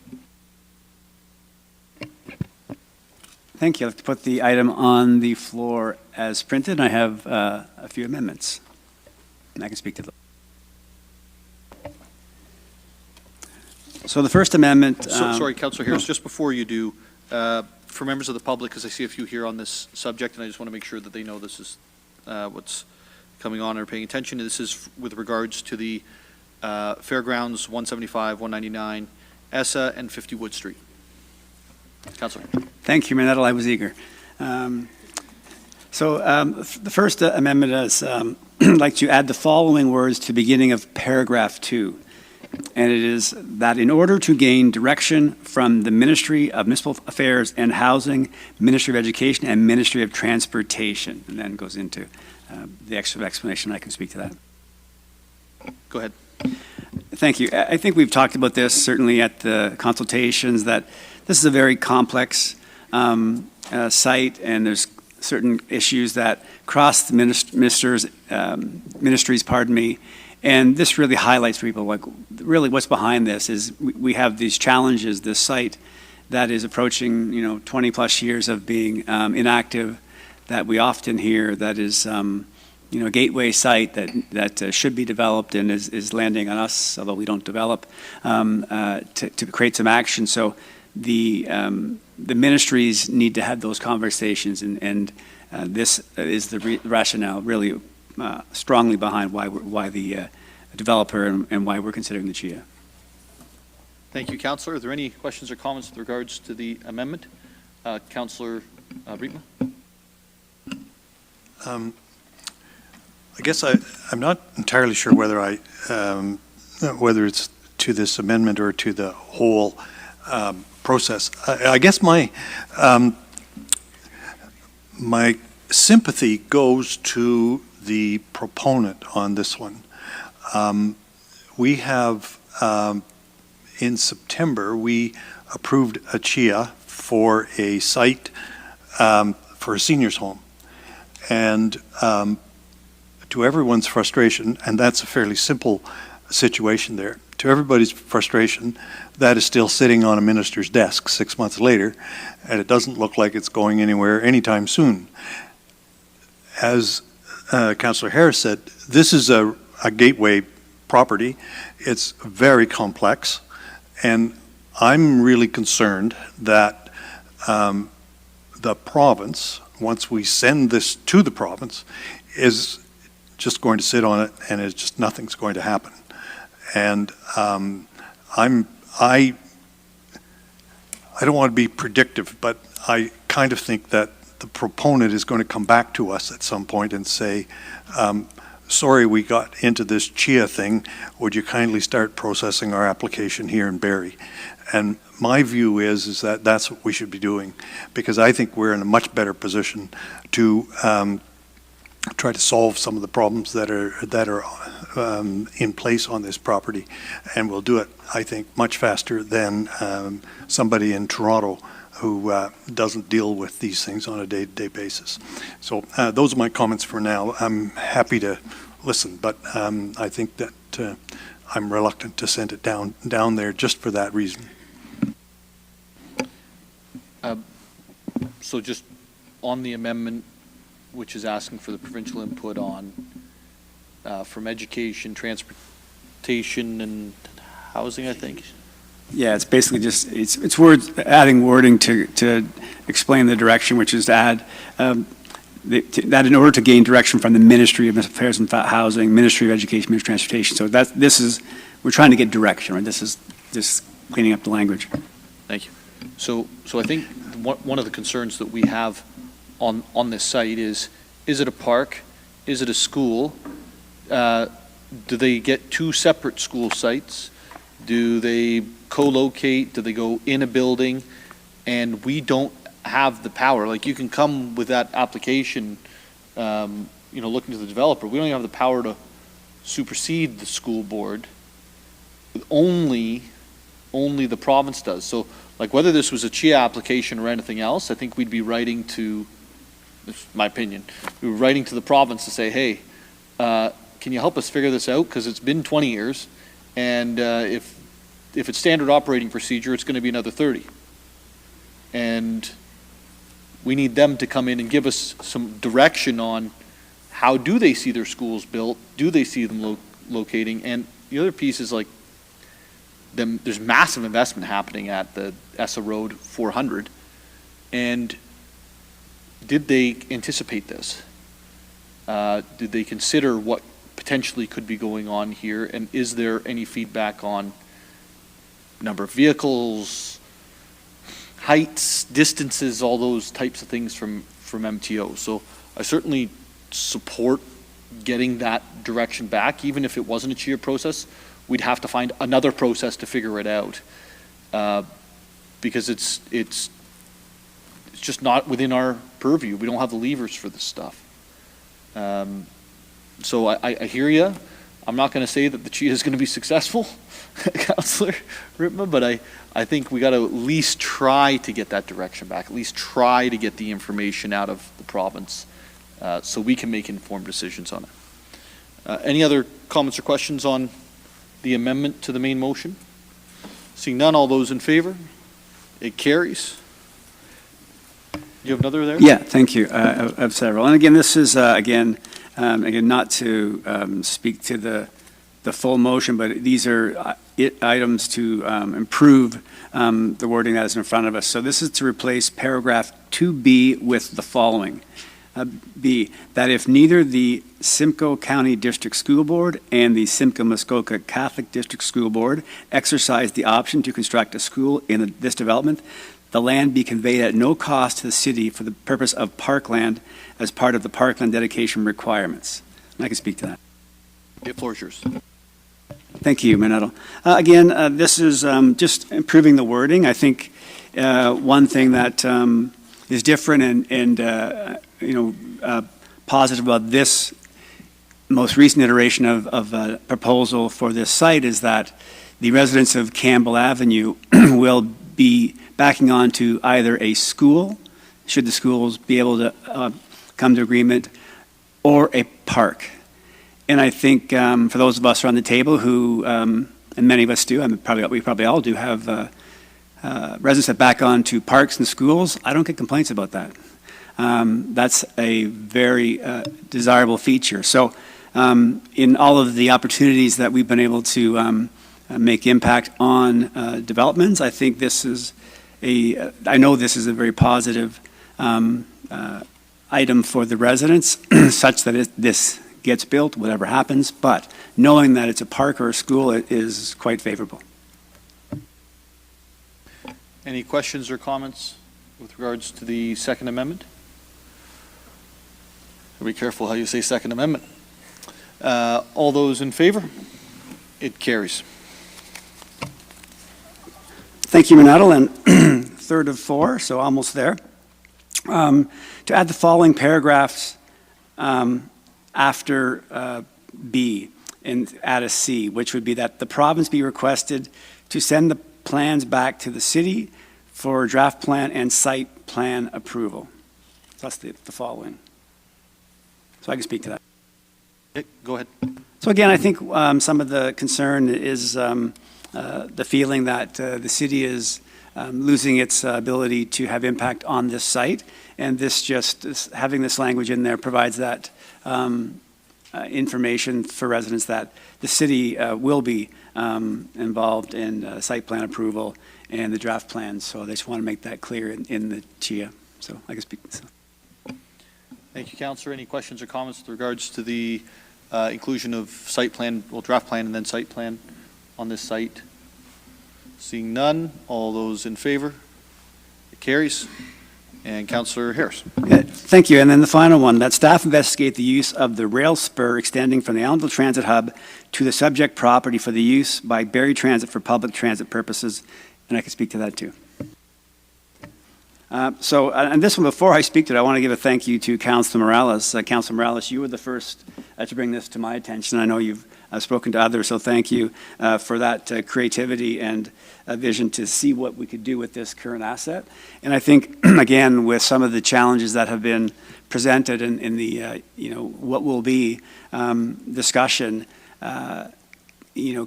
Thank you. I'd like to put the item on the floor as printed. I have a few amendments, and I can speak to them. So the first amendment... Sorry, Councillor Harris, just before you do, for members of the public, because I see a few here on this subject, and I just want to make sure that they know this is what's coming on or paying attention. This is with regards to the Fairgrounds 175, 199, essa, and 50 Wood Street. Councillor. Thank you, Mayor Nettle. I was eager. The first amendment is I'd like to add the following words to the beginning of paragraph 2. And it is that in order to gain direction from the Ministry of Municipal Affairs and Housing, Ministry of Education, and Ministry of Transportation, and then goes into the extra explanation. I can speak to that. Go ahead. Thank you. I think we've talked about this certainly at the consultations, that this is a very complex site, and there's certain issues that cross the ministries, and this really highlights for people, like, really what's behind this is we have these challenges, this site that is approaching, 20 plus years of being inactive, that we often hear that is, a gateway site that should be developed and is landing on us, although we don't develop, to create some action. So the ministries need to have those conversations, and this is the rationale really strongly behind why the developer and why we're considering the CIHA. Thank you, Councillor. Are there any questions or comments with regards to the amendment? Councillor Rietma. I guess I'm not entirely sure whether whether it's to this amendment or to the whole process. I guess my sympathy goes to the proponent on this one. We have, in September, we approved a CIHA for a site for a seniors home. And to everyone's frustration, and that's a fairly simple situation there, to everybody's frustration, that is still sitting on a minister's desk 6 months later, and it doesn't look like it's going anywhere anytime soon. As Councillor Harris said, this is a gateway property. It's very complex, and I'm really concerned that the province, once we send this to the province, is just going to sit on it, and it's just nothing's going to happen. And I don't want to be predictive, but I kind of think that the proponent is going to come back to us at some point and say, sorry, we got into this CHIA thing. Would you kindly start processing our application here in Barrie? And my view is that that's what we should be doing, because I think we're in a much better position to try to solve some of the problems that are in place on this property, and we'll do it, I think, much faster than somebody in Toronto who doesn't deal with these things on a day-to-day basis. So those are my comments for now. I'm happy to listen, but I think that I'm reluctant to send it down there just for that reason. So just on the amendment, which is asking for the provincial input on from education, transportation, and housing, I think. Yeah, it's basically just, it's words, adding wording to explain the direction, which is to add that in order to gain direction from the Ministry of Affairs and Housing, Ministry of Education, Ministry of Transportation. So we're trying to get direction, right? This is just cleaning up the language. Thank you. So I think one of the concerns that we have on this site is it a park? Is it a school? Do they get two separate school sites? Do they co-locate? Do they go in a building? And we don't have the power. Like, you can come with that application, looking to the developer. We don't even have the power to supersede the school board. Only the province does. So, like, whether this was a CHIA application or anything else, I think we'd be writing to, this is my opinion, we were writing to the province to say, hey, can you help us figure this out? Because it's been 20 years, and if it's standard operating procedure, it's going to be another 30. And we need them to come in and give us some direction on how do they see their schools built? Do they see them locating? And the other piece is, like, there's massive investment happening at the Essa Road 400. And did they anticipate this? Did they consider what potentially could be going on here? And is there any feedback on number of vehicles, heights, distances, all those types of things from MTO? So I certainly support getting that direction back. Even if it wasn't a CHIA process, we'd have to find another process to figure it out, because it's just not within our purview. We don't have the levers for this stuff. So I hear you. I'm not going to say that the CHIA is going to be successful, Councillor Ritma, but I think we got to at least try to get that direction back, at least try to get the information out of the province so we can make informed decisions on it. Any other comments or questions on the amendment to the main motion? Seeing none, all those in favor? It carries. You have another there? Yeah, thank you. I have several. And again, this is, again, not to speak to the full motion, but these are items to improve the wording that is in front of us. So this is to replace paragraph 2B with the following. B, that if neither the Simcoe County District School Board and the Simcoe-Muskoka Catholic District School Board exercise the option to construct a school in this development, the land be conveyed at no cost to the city for the purpose of parkland as part of the parkland dedication requirements. And I can speak to that. The floor is yours. Thank you, Mayor Nuttall. Again, this is just improving the wording. I think one thing that is different and positive about this most recent iteration of a proposal for this site is that the residents of Campbell Avenue will be backing on to either a school, should the schools be able to come to agreement, or a park. And I think for those of us around the table who, and many of us do, we probably all do, have residents that back on to parks and schools, I don't get complaints about that. That's a very desirable feature. So in all of the opportunities that we've been able to make impact on developments, I think this is I know this is a very positive item for the residents, such that this gets built, whatever happens, but knowing that it's a park or a school is quite favorable. Any questions or comments with regards to the Second Amendment? Be careful how you say Second Amendment. All those in favor? It carries. Thank you, Manettle, and third of four, so almost there. To add the following paragraphs after B and add a C, which would be that the province be requested to send the plans back to the city for draft plan and site plan approval. So that's the following. So I can speak to that. Okay, go ahead. So again, I think some of the concern is the feeling that the city is losing its ability to have impact on this site, and having this language in there provides that information for residents that the city will be involved in site plan approval and the draft plans. So they just want to make that clear in the CHIA. So I can speak. So. Thank you, Councillor. Any questions or comments with regards to the inclusion of site plan, well, draft plan and then site plan on this site? Seeing none, all those in favor? It carries. And Councillor Harris. Yeah, thank you. And then the final one, that staff investigate the use of the rail spur extending from the Allendale Transit Hub to the subject property for the use by Barrie Transit for public transit purposes. And I can speak to that too. And this one, before I speak to it, I want to give a thank you to Councillor Morales. Councillor Morales, you were the first to bring this to my attention. I know you've spoken to others, so thank you for that creativity and vision to see what we could do with this current asset. And I think, again, with some of the challenges that have been presented in the, what will be discussion,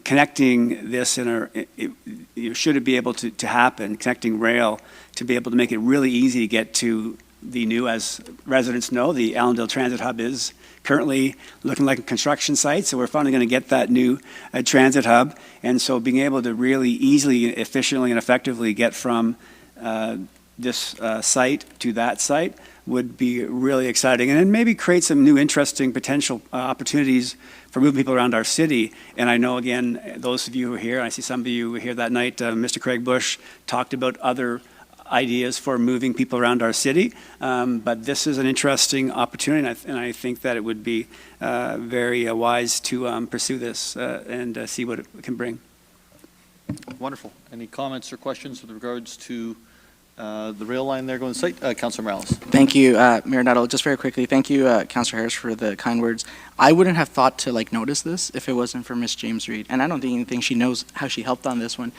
connecting this should it be able to happen, connecting rail to be able to make it really easy to get to the new, as residents know, the Allendale Transit Hub is currently looking like a construction site, so we're finally going to get that new transit hub. And so being able to really easily, efficiently, and effectively get from this site to that site would be really exciting, and then maybe create some new interesting potential opportunities for moving people around our city. And I know, again, those of you who are here, I see some of you who were here that night, Mr. Craig Bush talked about other ideas for moving people around our city, but this is an interesting opportunity, and I think that it would be very wise to pursue this and see what it can bring. Wonderful. Any comments or questions with regards to the rail line there going to site? Councillor Morales. Thank you, Mayor Nuttall. Just very quickly, thank you, Councillor Harris, for the kind words. I wouldn't have thought to notice this if it wasn't for Ms. James Reed, and I don't think she knows how she helped on this one.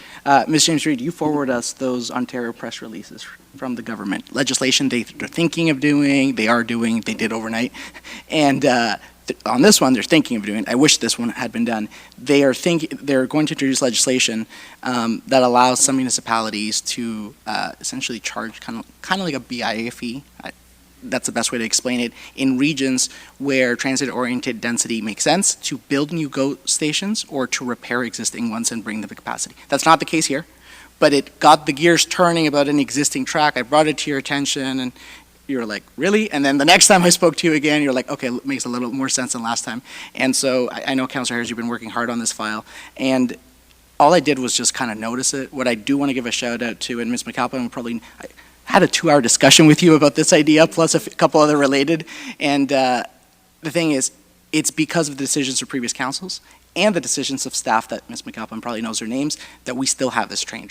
Ms. James Reed, you forward us those Ontario press releases from the government. Legislation they're thinking of doing, they are doing, they did overnight, and on this one, they're thinking of doing. I wish this one had been done. They're going to introduce legislation that allows some municipalities to essentially charge kind of like a BIA fee. That's the best way to explain it. In regions where transit-oriented density makes sense, to build new GO stations or to repair existing ones and bring them to capacity. That's not the case here, but it got the gears turning about an existing track. I brought it to your attention, and you were like, really? And then the next time I spoke to you again, you're like, okay, it makes a little more sense than last time. And so I know, Councillor Harris, you've been working hard on this file. And all I did was just kind of notice it. What I do want to give a shout out to, and Ms. McAlpin I had a 2-hour discussion with you about this idea, plus a couple other related. And the thing is, it's because of the decisions of previous councils and the decisions of staff that Ms. McAlpin probably knows their names, that we still have this train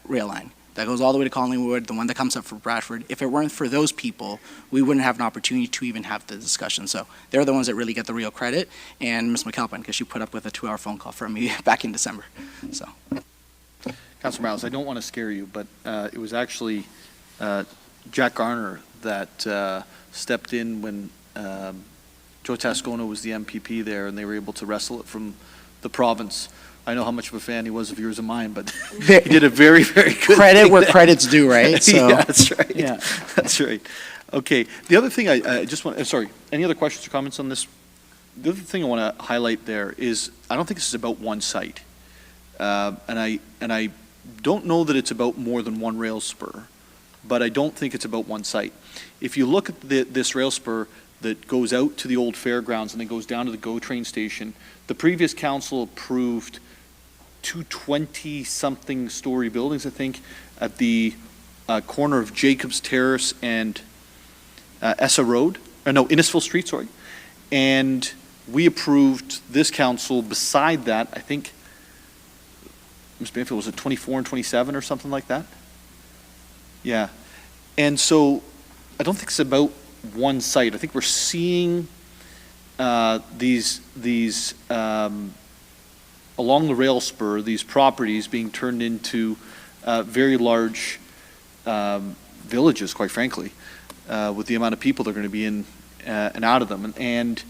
rail line that goes all the way to Collingwood, the one that comes up for Bradford. If it weren't for those people, we wouldn't have an opportunity to even have the discussion. So they're the ones that really get the real credit, and Ms. McAlpin, because she put up with a 2-hour phone call from me back in December. So, Councillor Morales, I don't want to scare you, but it was actually Jack Garner that stepped in when Joe Tascona was the MPP there, and they were able to wrestle it from the province. I know how much of a fan he was of yours and mine, but he did a very, very good credit where credit's due, right? So, yeah, that's right. Yeah. That's right. Okay. The other thing I just want, sorry, any other questions or comments on this? The other thing I want to highlight there is I don't think this is about one site. And I don't know that it's about more than one rail spur, but I don't think it's about one site. If you look at this rail spur that goes out to the old fairgrounds and then goes down to the GO train station, the previous council approved 2 20-something story buildings, I think, at the corner of Jacobs Terrace and Essa Road, or no, Innisfil Street, sorry. And we approved this council beside that, I think, Mr. Banfield, was it 24 and 27 or something like that? Yeah. And so I don't think it's about one site. I think we're seeing these along the rail spur, these properties being turned into very large villages, quite frankly, with the amount of people that are going to be in and out of them. And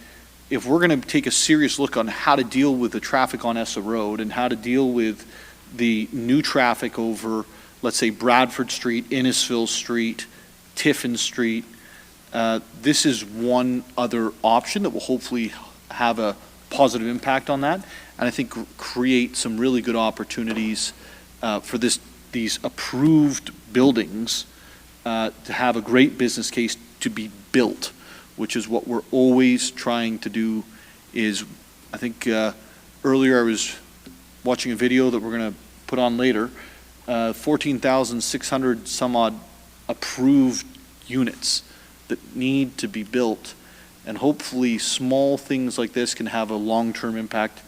if we're going to take a serious look on how to deal with the traffic on Essa Road and how to deal with the new traffic over, let's say, Bradford Street, Innisfil Street, Tiffin Street, this is one other option that will hopefully have a positive impact on that, and I think create some really good opportunities for these approved buildings to have a great business case to be built, which is what we're always trying to do. Is, I think earlier I was watching a video that we're going to put on later, 14,600 some odd approved units that need to be built, and hopefully small things like this can have a long-term impact,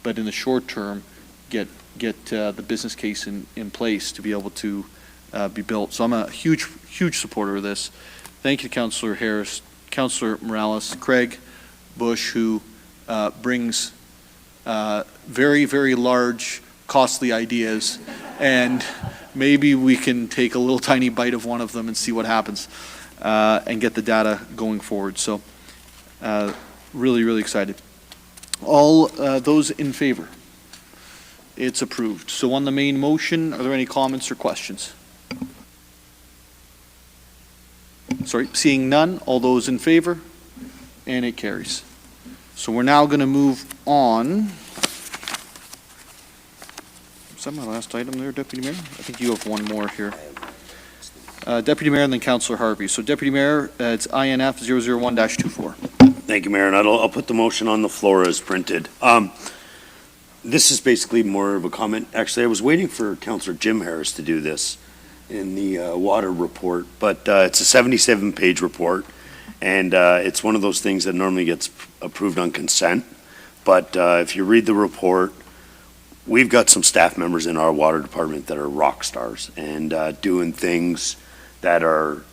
but in the short term get the business case in place to be able to be built. So I'm a huge supporter of this. Thank you to Councillor Harris, Councillor Morales, Craig Bush, who brings very, very large, costly ideas, and maybe we can take a little tiny bite of one of them and see what happens, and get the data going forward. So really, really excited. All those in favor? It's approved. So on the main motion, are there any comments or questions? Sorry, seeing none, all those in favor? And it carries. So we're now going to move on. Is that my last item there, Deputy Mayor? I think you have one more here. Deputy Mayor and then Councillor Harvey. So Deputy Mayor, it's INF 001-24. Thank you, Mayor, and I'll put the motion on the floor as printed. This is basically more of a comment. Actually, I was waiting for Councillor Jim Harris to do this in the water report, but it's a 77-page report, and it's one of those things that normally gets approved on consent. But if you read the report, we've got some staff members in our water department that are rock stars and doing things that are,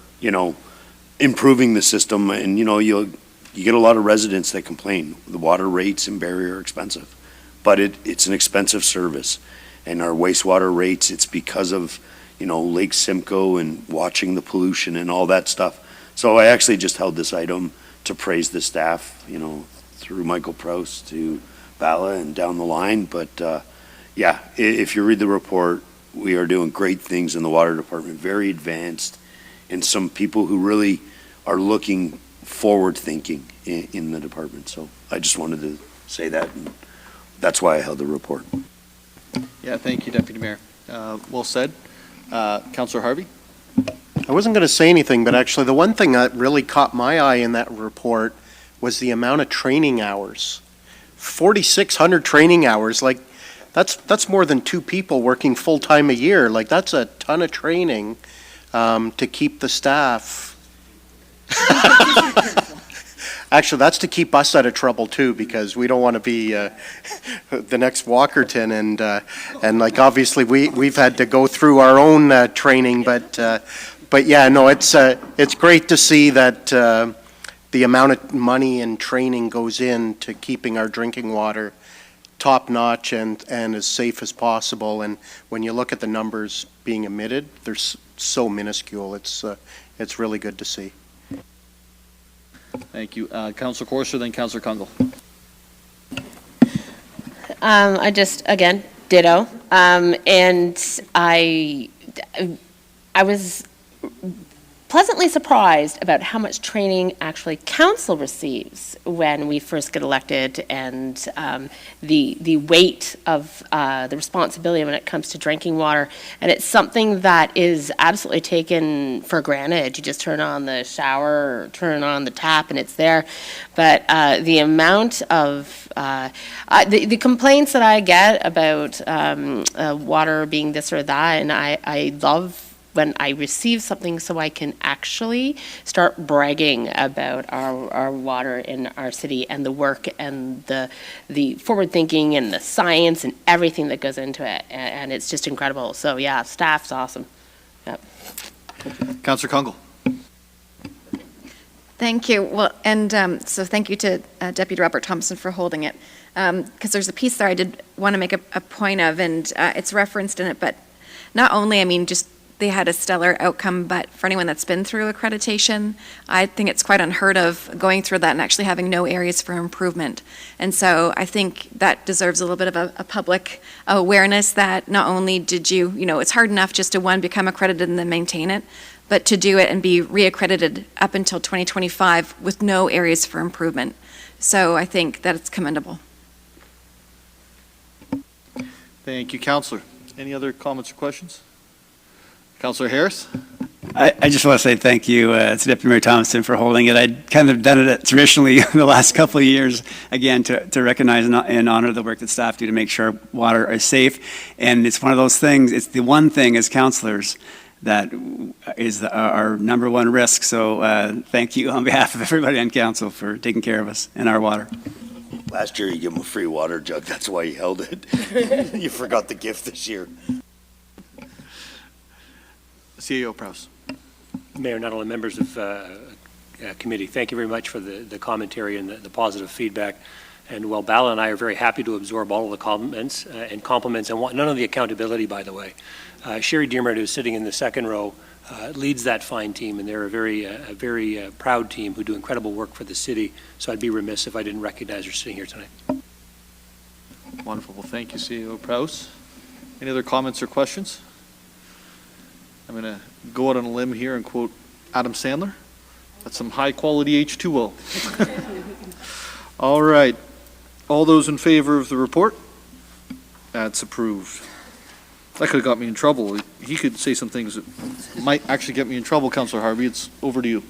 improving the system. And, you get a lot of residents that complain. The water rates in Barrie are expensive, but it's an expensive service. And our wastewater rates, it's because of, Lake Simcoe and watching the pollution and all that stuff. So I actually just held this item to praise the staff, through Michael Proust to Bala and down the line. But yeah, if you read the report, we are doing great things in the water department, very advanced, and some people who really are looking forward thinking in the department. So I just wanted to say that, and that's why I held the report. Yeah, thank you, Deputy Mayor. Well said. Councillor Harvey? I wasn't going to say anything, but actually the one thing that really caught my eye in that report was the amount of training hours. 4,600 training hours, like that's more than 2 people working full-time a year. Like, that's a ton of training to keep the staff. Actually, that's to keep us out of trouble too, because we don't want to be the next Walkerton, and like obviously we've had to go through our own training, but yeah, no, it's great to see that the amount of money and training goes into keeping our drinking water top notch and as safe as possible. And when you look at the numbers being emitted, they're so minuscule. It's really good to see. Thank you. Councillor Corser, then Councillor Cundles. I just, again, ditto. And I was pleasantly surprised about how much training actually council receives when we first get elected, and the weight of the responsibility when it comes to drinking water. And it's something that is absolutely taken for granted. You just turn on the shower or turn on the tap and it's there. But the amount of the complaints that I get about water being this or that, and I love when I receive something so I can actually start bragging about our water in our city and the work and the forward thinking and the science and everything that goes into it. And it's just incredible. So yeah, staff's awesome. Yep. Councillor Cundles. Thank you. Well, and so thank you to Deputy Robert Thompson for holding it. Because there's a piece there I did want to make a point of, and it's referenced in it, but not only, I mean, just they had a stellar outcome, but for anyone that's been through accreditation, I think it's quite unheard of going through that and actually having no areas for improvement. And so I think that deserves a little bit of a public awareness that not only did you, it's hard enough just to, one, become accredited and then maintain it, but to do it and be reaccredited up until 2025 with no areas for improvement. So I think that it's commendable. Thank you, Councillor. Any other comments or questions? Councillor Harris? I just want to say thank you to Deputy Mayor Thompson for holding it. I'd kind of done it traditionally the last couple of years, again, to recognize and honor the work that staff do to make sure water is safe. And it's one of those things, it's the one thing as councillors that is our number one risk. So thank you on behalf of everybody on council for taking care of us and our water. Last year, you gave him a free water jug. That's why you held it. You forgot the gift this year. CEO Prowse. Mayor Nuttall and members of committee, thank you very much for the commentary and the positive feedback. And while Bala and I are very happy to absorb all of the comments and compliments, and none of the accountability, by the way, Sherry Dearmert, who's sitting in the second row, leads that fine team, and they're a very proud team who do incredible work for the city. So I'd be remiss if I didn't recognize her sitting here tonight. Wonderful. Well, thank you, CEO Prowse. Any other comments or questions? I'm going to go out on a limb here and quote Adam Sandler. That's some high-quality H2O. All right. All those in favor of the report? That's approved. That could have got me in trouble. He could say some things that might actually get me in trouble, Councillor Harvey. It's over to you.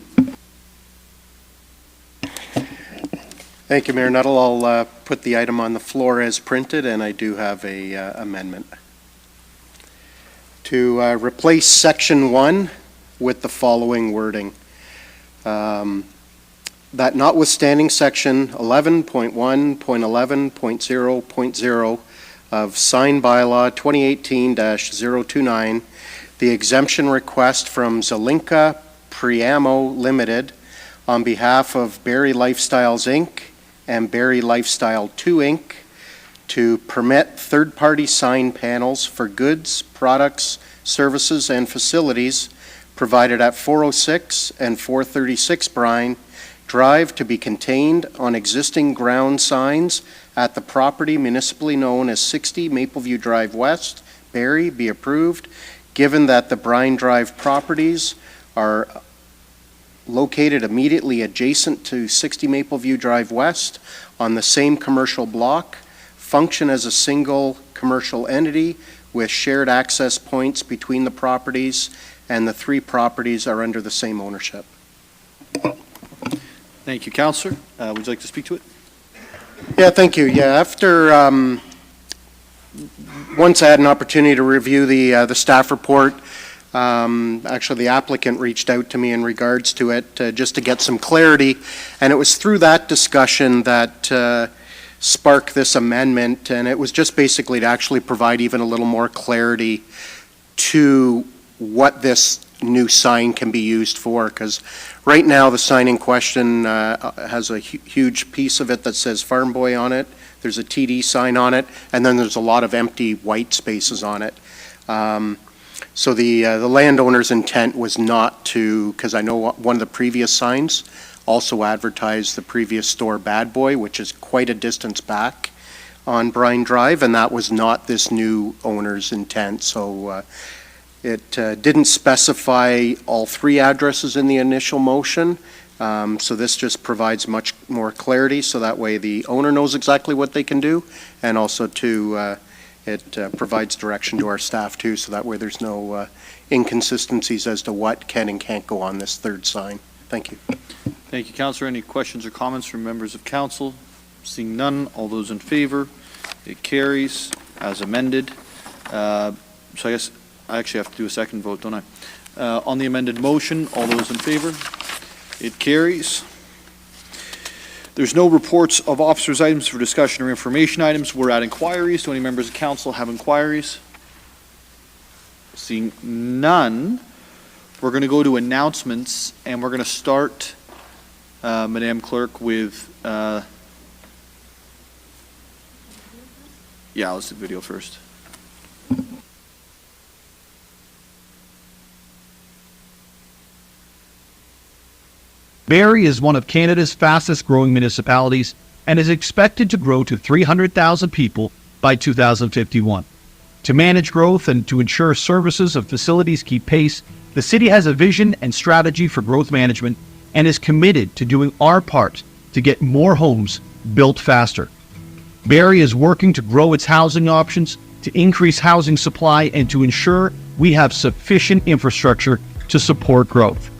Thank you, Mayor Nuttall. I'll put the item on the floor as printed, and I do have a amendment. To replace Section 1 with the following wording. That notwithstanding Section 11.1.11.0.0 of Sign Bylaw 2018-029, the exemption request from Zelinka Priamo Limited on behalf of Barrie Lifestyles Inc. and Barrie Lifestyle 2 Inc. to permit third-party sign panels for goods, products, services, and facilities provided at 406 and 436 Brine Drive to be contained on existing ground signs at the property municipally known as 60 Mapleview Drve West, Barrie, be approved, given that the Brine Drive properties are located immediately adjacent to 60 Mapleview Drive West on the same commercial block, function as a single commercial entity with shared access points between the properties, and the three properties are under the same ownership. Thank you, Councillor. Would you like to speak to it? Yeah, thank you. Yeah, after once I had an opportunity to review the staff report, actually the applicant reached out to me in regards to it just to get some clarity, and it was through that discussion that sparked this amendment, and it was just basically to actually provide even a little more clarity to what this new sign can be used for, because right now the sign in question has a huge piece of it that says Farm Boy on it. There's a TD sign on it, and then there's a lot of empty white spaces on it. So the landowner's intent was not to, because I know one of the previous signs also advertised the previous store Bad Boy, which is quite a distance back on Brine Drive, and that was not this new owner's intent. So it didn't specify all three addresses in the initial motion, so this just provides much more clarity, so that way the owner knows exactly what they can do, and also it provides direction to our staff too, so that way there's no inconsistencies as to what can and can't go on this third sign. Thank you. Thank you, Councillor. Any questions or comments from members of council? Seeing none, all those in favor? It carries as amended. So I guess I actually have to do a second vote, don't On the amended motion, all those in favor? It carries. There's no reports of officers' items for discussion or information items. We're at inquiries. Do any members of council have inquiries? Seeing none, we're going to go to announcements, and we're going to start, Madam Clerk, with, yeah, let's do video first. Barrie is one of Canada's fastest growing municipalities and is expected to grow to 300,000 people by 2051. To manage growth and to ensure services and facilities keep pace, the city has a vision and strategy for growth management and is committed to doing our part to get more homes built faster. Barrie is working to grow its housing options, to increase housing supply, and to ensure we have sufficient infrastructure to support growth.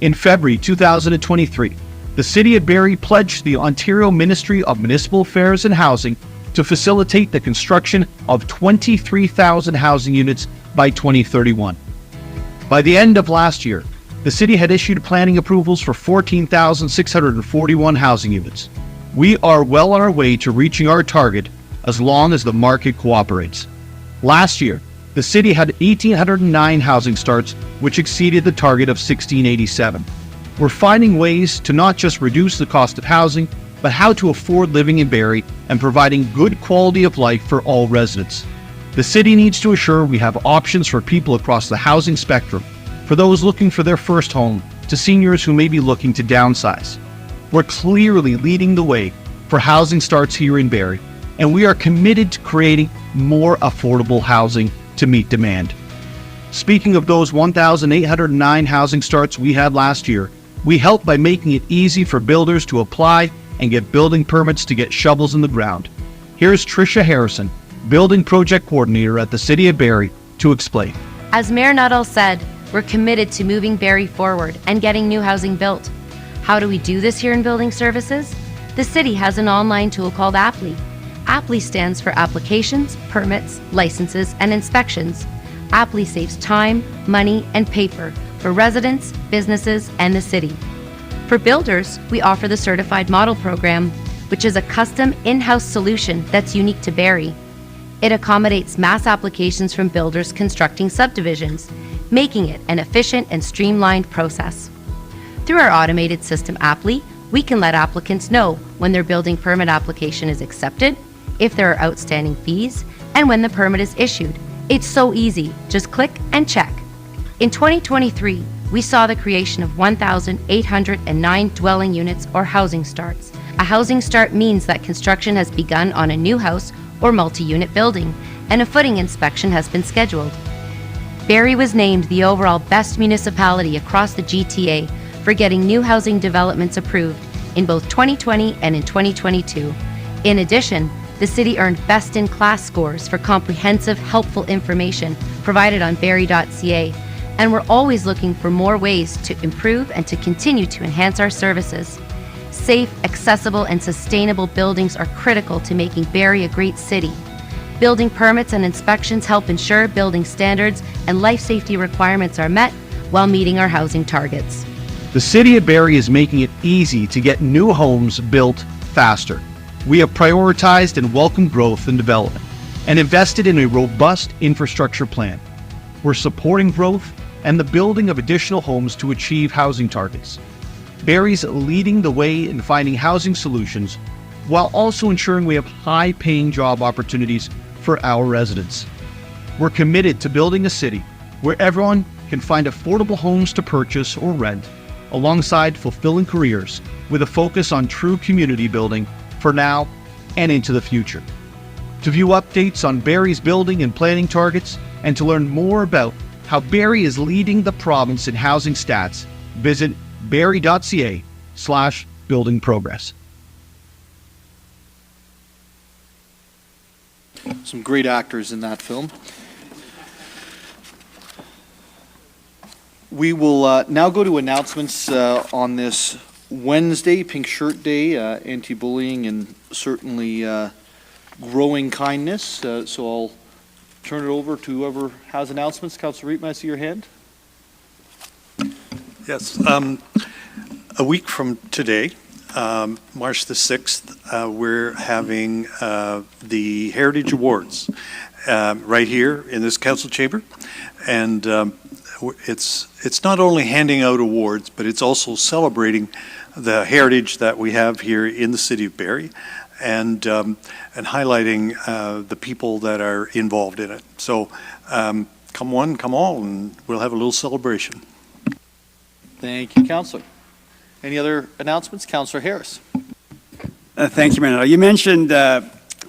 In February 2023, the City of Barrie pledged the Ontario Ministry of Municipal Affairs and Housing to facilitate the construction of 23,000 housing units by 2031. By the end of last year, the city had issued planning approvals for 14,641 housing units. We are well on our way to reaching our target as long as the market cooperates. Last year, the city had 1,809 housing starts, which exceeded the target of 1,687. We're finding ways to not just reduce the cost of housing, but how to afford living in Barrie and providing good quality of life for all residents. The city needs to assure we have options for people across the housing spectrum, for those looking for their first home, to seniors who may be looking to downsize. We're clearly leading the way for housing starts here in Barrie, and we are committed to creating more affordable housing to meet demand. Speaking of those 1,809 housing starts we had last year, we helped by making it easy for builders to apply and get building permits to get shovels in the ground. Here's Tricia Harrison, Building Project Coordinator at the City of Barrie, to explain. As Mayor Nuttall said, we're committed to moving Barrie forward and getting new housing built. How do we do this here in Building Services? The city has an online tool called Apply. Apply stands for Applications, Permits, Licenses, and Inspections. Apply saves time, money, and paper for residents, businesses, and the city. For builders, we offer the Certified Model Program, which is a custom in-house solution that's unique to Barrie. It accommodates mass applications from builders constructing subdivisions, making it an efficient and streamlined process. Through our automated system Apply, we can let applicants know when their building permit application is accepted, if there are outstanding fees, and when the permit is issued. It's so easy, just click and check. In 2023, we saw the creation of 1,809 dwelling units or housing starts. A housing start means that construction has begun on a new house or multi-unit building, and a footing inspection has been scheduled. Barrie was named the overall best municipality across the GTA for getting new housing developments approved in both 2020 and in 2022. In addition, the city earned best-in-class scores for comprehensive, helpful information provided on barrie.ca, and we're always looking for more ways to improve and to continue to enhance our services. Safe, accessible, and sustainable buildings are critical to making Barrie a great city. Building permits and inspections help ensure building standards and life safety requirements are met while meeting our housing targets. The City of Barrie is making it easy to get new homes built faster. We have prioritized and welcomed growth and development and invested in a robust infrastructure plan. We're supporting growth and the building of additional homes to achieve housing targets. Barrie's leading the way in finding housing solutions while also ensuring we have high-paying job opportunities for our residents. We're committed to building a city where everyone can find affordable homes to purchase or rent, alongside fulfilling careers with a focus on true community building for now and into the future. To view updates on Barrie's building and planning targets and to learn more about how Barrie is leading the province in housing stats, visit barrie.ca/building progress. Some great actors in that film. We will now go to announcements on this Wednesday, Pink Shirt Day, anti-bullying and certainly growing kindness. So I'll turn it over to whoever has announcements. Councillor Reitman, I see your hand. Yes. A week from today, March the 6th, we're having the Heritage Awards right here in this council chamber. And it's not only handing out awards, but it's also celebrating the heritage that we have here in the City of Barrie and highlighting the people that are involved in it. So come one, come all, and we'll have a little celebration. Thank you, Councillor. Any other announcements? Councillor Harris. Thank you, Mayor. You mentioned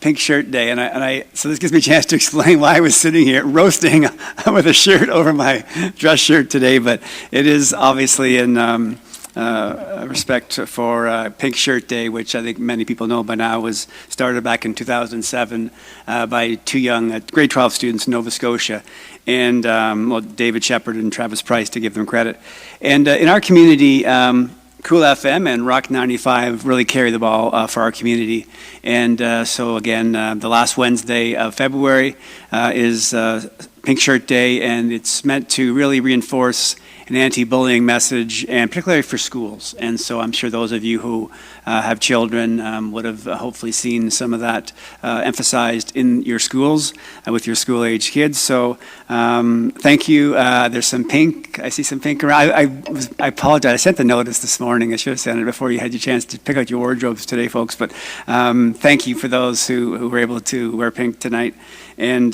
Pink Shirt Day, and so this gives me a chance to explain why I was sitting here roasting with a shirt over my dress shirt today, but it is obviously in respect for Pink Shirt Day, which I think many people know by now was started back in 2007 by two young grade 12 students in Nova Scotia, and David Shepard and Travis Price, to give them credit. And in our community, Cool FM and Rock 95 really carry the ball for our community. And so again, the last Wednesday of February is Pink Shirt Day, and it's meant to really reinforce an anti-bullying message, and particularly for schools. And so I'm sure those of you who have children would have hopefully seen some of that emphasized in your schools with your school-age kids. So thank you. There's some pink. I see some pink around. I apologize. I sent the notice this morning. I should have sent it before you had your chance to pick out your wardrobes today, folks. But thank you for those who were able to wear pink tonight. And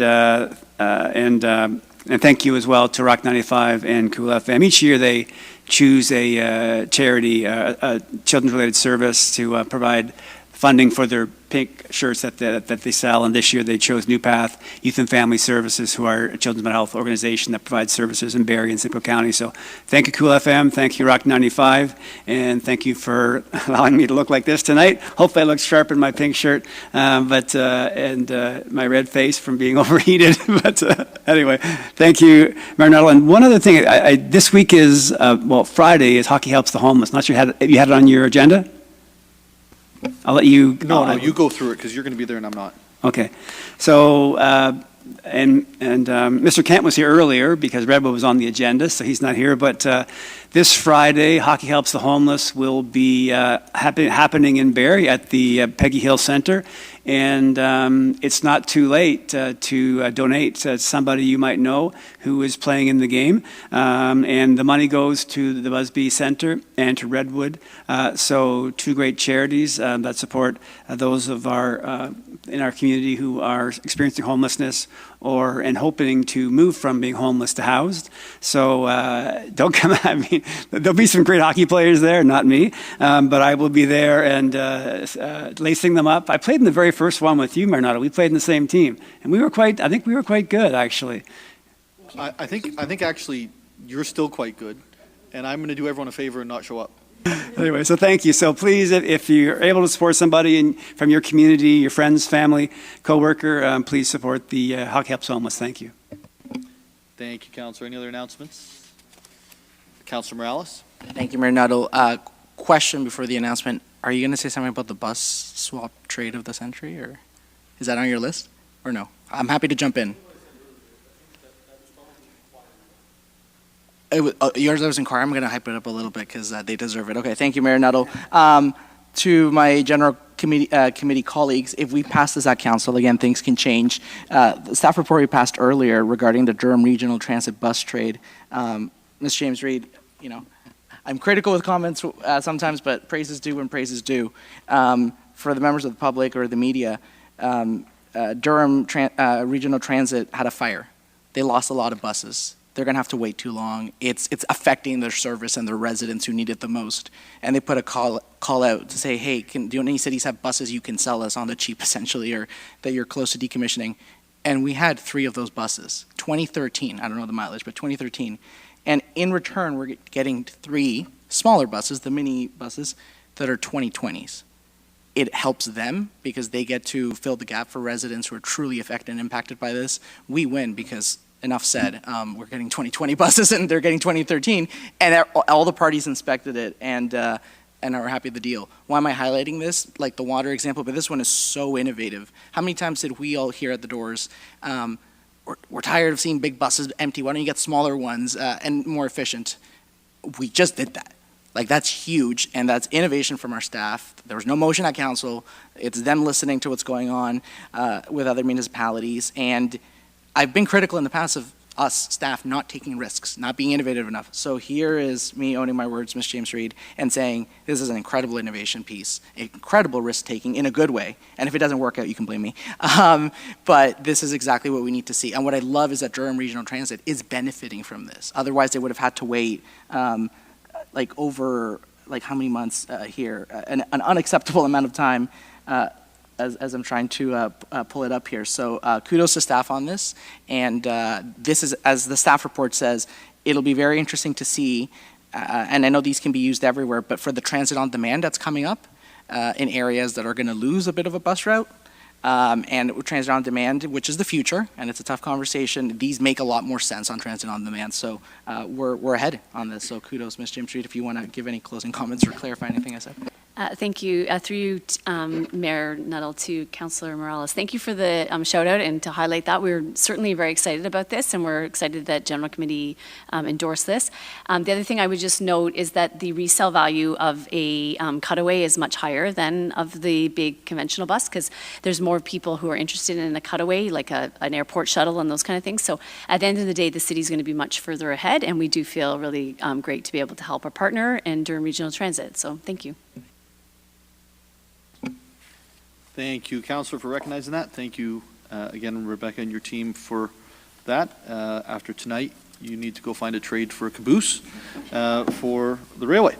thank you as well to Rock 95 and Cool FM. Each year they choose a charity, a children's-related service to provide funding for their pink shirts that they sell. And this year they chose New Path Youth and Family Services, who are a children's mental health organization that provides services in Barrie and Simcoe County. So thank you, Cool FM. Thank you, Rock 95. And thank you for allowing me to look like this tonight. Hopefully I look sharp in my pink shirt, and my red face from being overheated. But anyway, thank you, Mayor Nuttall. And one other thing, this week is, Friday is Hockey Helps the Homeless. Not sure you had it on your agenda? I'll let you. No, you go through it because you're going to be there and I'm not. Okay. So, Mr. Kent was here earlier because Redwood was on the agenda, so he's not here. But this Friday, Hockey Helps the Homeless will be happening in Barrie at the Peggy Hill Centre. And it's not too late to donate to somebody you might know who is playing in the game. And the money goes to the Busby Centre and to Redwood. So two great charities that support those of in our community who are experiencing homelessness and hoping to move from being homeless to housed. So don't come at me. There'll be some great hockey players there, not me. But I will be there and lacing them up. I played in the very first one with you, Mayor Nuttall. We played in the same team. And I think we were quite good, actually. I think actually you're still quite good. And I'm going to do everyone a favor and not show up. Anyway, so thank you. So please, if you're able to support somebody from your community, your friends, family, co-worker, please support the Hockey Helps Homeless. Thank you. Thank you, Councillor. Any other announcements? Councillor Morales? Thank you, Mayor Nuttall. Question before the announcement. Are you going to say something about the bus swap trade of the century, or is that on your list, or no? I'm happy to jump in. Yours was in car. I'm going to hype it up a little bit because they deserve it. Okay, thank you, Mayor Nuttall. To my general committee colleagues, if we pass this at council, again, things can change. The staff report we passed earlier regarding the Durham Regional Transit bus trade. Ms. James Reed, I'm critical with comments sometimes, but praise is due when praise is due. For the members of the public or the media, Durham Regional Transit had a fire. They lost a lot of buses. They're going to have to wait too long. It's affecting their service and their residents who need it the most. And they put a call out to say, hey, do any cities have buses you can sell us on the cheap, essentially, or that you're close to decommissioning? And we had 3 of those buses, 2013. I don't know the mileage, but 2013. And in return, we're getting 3 smaller buses, the mini buses, that are 2020s. It helps them because they get to fill the gap for residents who are truly affected and impacted by this. We win because, enough said, we're getting 2020 buses and they're getting 2013, and all the parties inspected it and are happy with the deal. Why am I highlighting this? Like the water example, but this one is so innovative. How many times did we all hear at the doors, we're tired of seeing big buses empty, why don't you get smaller ones and more efficient? we just did that. Like, that's huge, and that's innovation from our staff. There was no motion at council. It's them listening to what's going on with other municipalities. And I've been critical in the past of us, staff, not taking risks, not being innovative enough. So here is me owning my words, Ms. James Reed, and saying this is an incredible innovation piece, incredible risk-taking in a good way. And if it doesn't work out, you can blame me. But this is exactly what we need to see. And what I love is that Durham Regional Transit is benefiting from this. Otherwise, they would have had to wait over how many months here, an unacceptable amount of time as I'm trying to pull it up here. So kudos to staff on this. And this is, as the staff report says, it'll be very interesting to see, and I know these can be used everywhere, but for the transit on demand that's coming up in areas that are going to lose a bit of a bus route, and transit on demand, which is the future, and it's a tough conversation, these make a lot more sense on transit on demand. So we're ahead on this. So kudos, Ms. James Reed, if you want to give any closing comments or clarify anything I said. Thank you. Through you, Mayor Nuttall, to Councillor Morales. Thank you for the shout out and to highlight that. We're certainly very excited about this, and we're excited that General Committee endorsed this. The other thing I would just note is that the resale value of a cutaway is much higher than of the big conventional bus, because there's more people who are interested in a cutaway, like an airport shuttle and those kind of things. So at the end of the day, the city's going to be much further ahead, and we do feel really great to be able to help our partner in Durham Regional Transit. So thank you. Thank you, Councillor, for recognizing that. Thank you again, Rebecca and your team, for that. After tonight, you need to go find a trade for a caboose for the railway.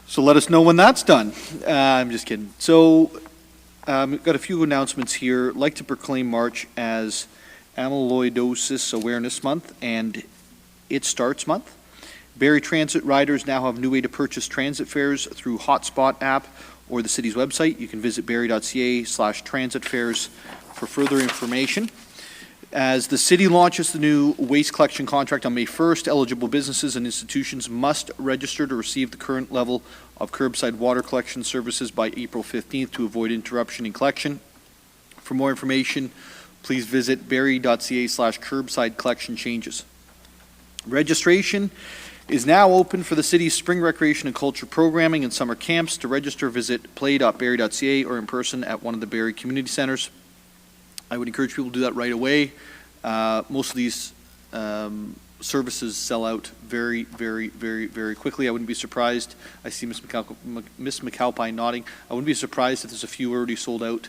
So let us know when that's done. I'm just kidding. So we've got a few announcements here. I'd like to proclaim March as Amyloidosis Awareness Month and It Starts Month. Barrie Transit riders now have a new way to purchase transit fares through Hotspot app or the city's website. You can visit barrie.ca/transit fares for further information. As the city launches the new waste collection contract on May 1st, eligible businesses and institutions must register to receive the current level of curbside water collection services by April 15th to avoid interruption in collection. For more information, please visit barrie.ca/curbside collection changes. Registration is now open for the city's spring recreation and culture programming and summer camps. To register, visit play.barrie.ca or in person at one of the Barrie community centers. I would encourage people to do that right away. Most of these services sell out very, very, very, very quickly. I wouldn't be surprised. I see Ms. McAlpine nodding. I wouldn't be surprised if there's a few already sold out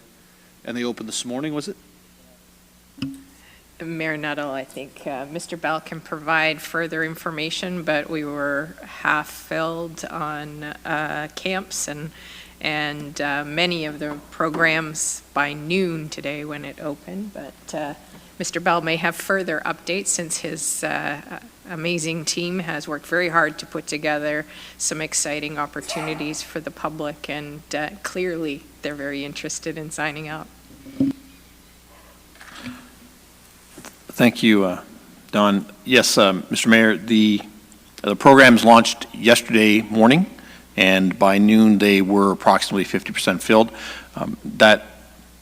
and they opened this morning, was it? Mayor Nuttall, I think Mr. Bell can provide further information, but we were half filled on camps and many of the programs by noon today when it opened. But Mr. Bell may have further updates, since his amazing team has worked very hard to put together some exciting opportunities for the public, and clearly they're very interested in signing up. Thank you, Don. Yes, Mr. Mayor, the programs launched yesterday morning, and by noon they were approximately 50% filled.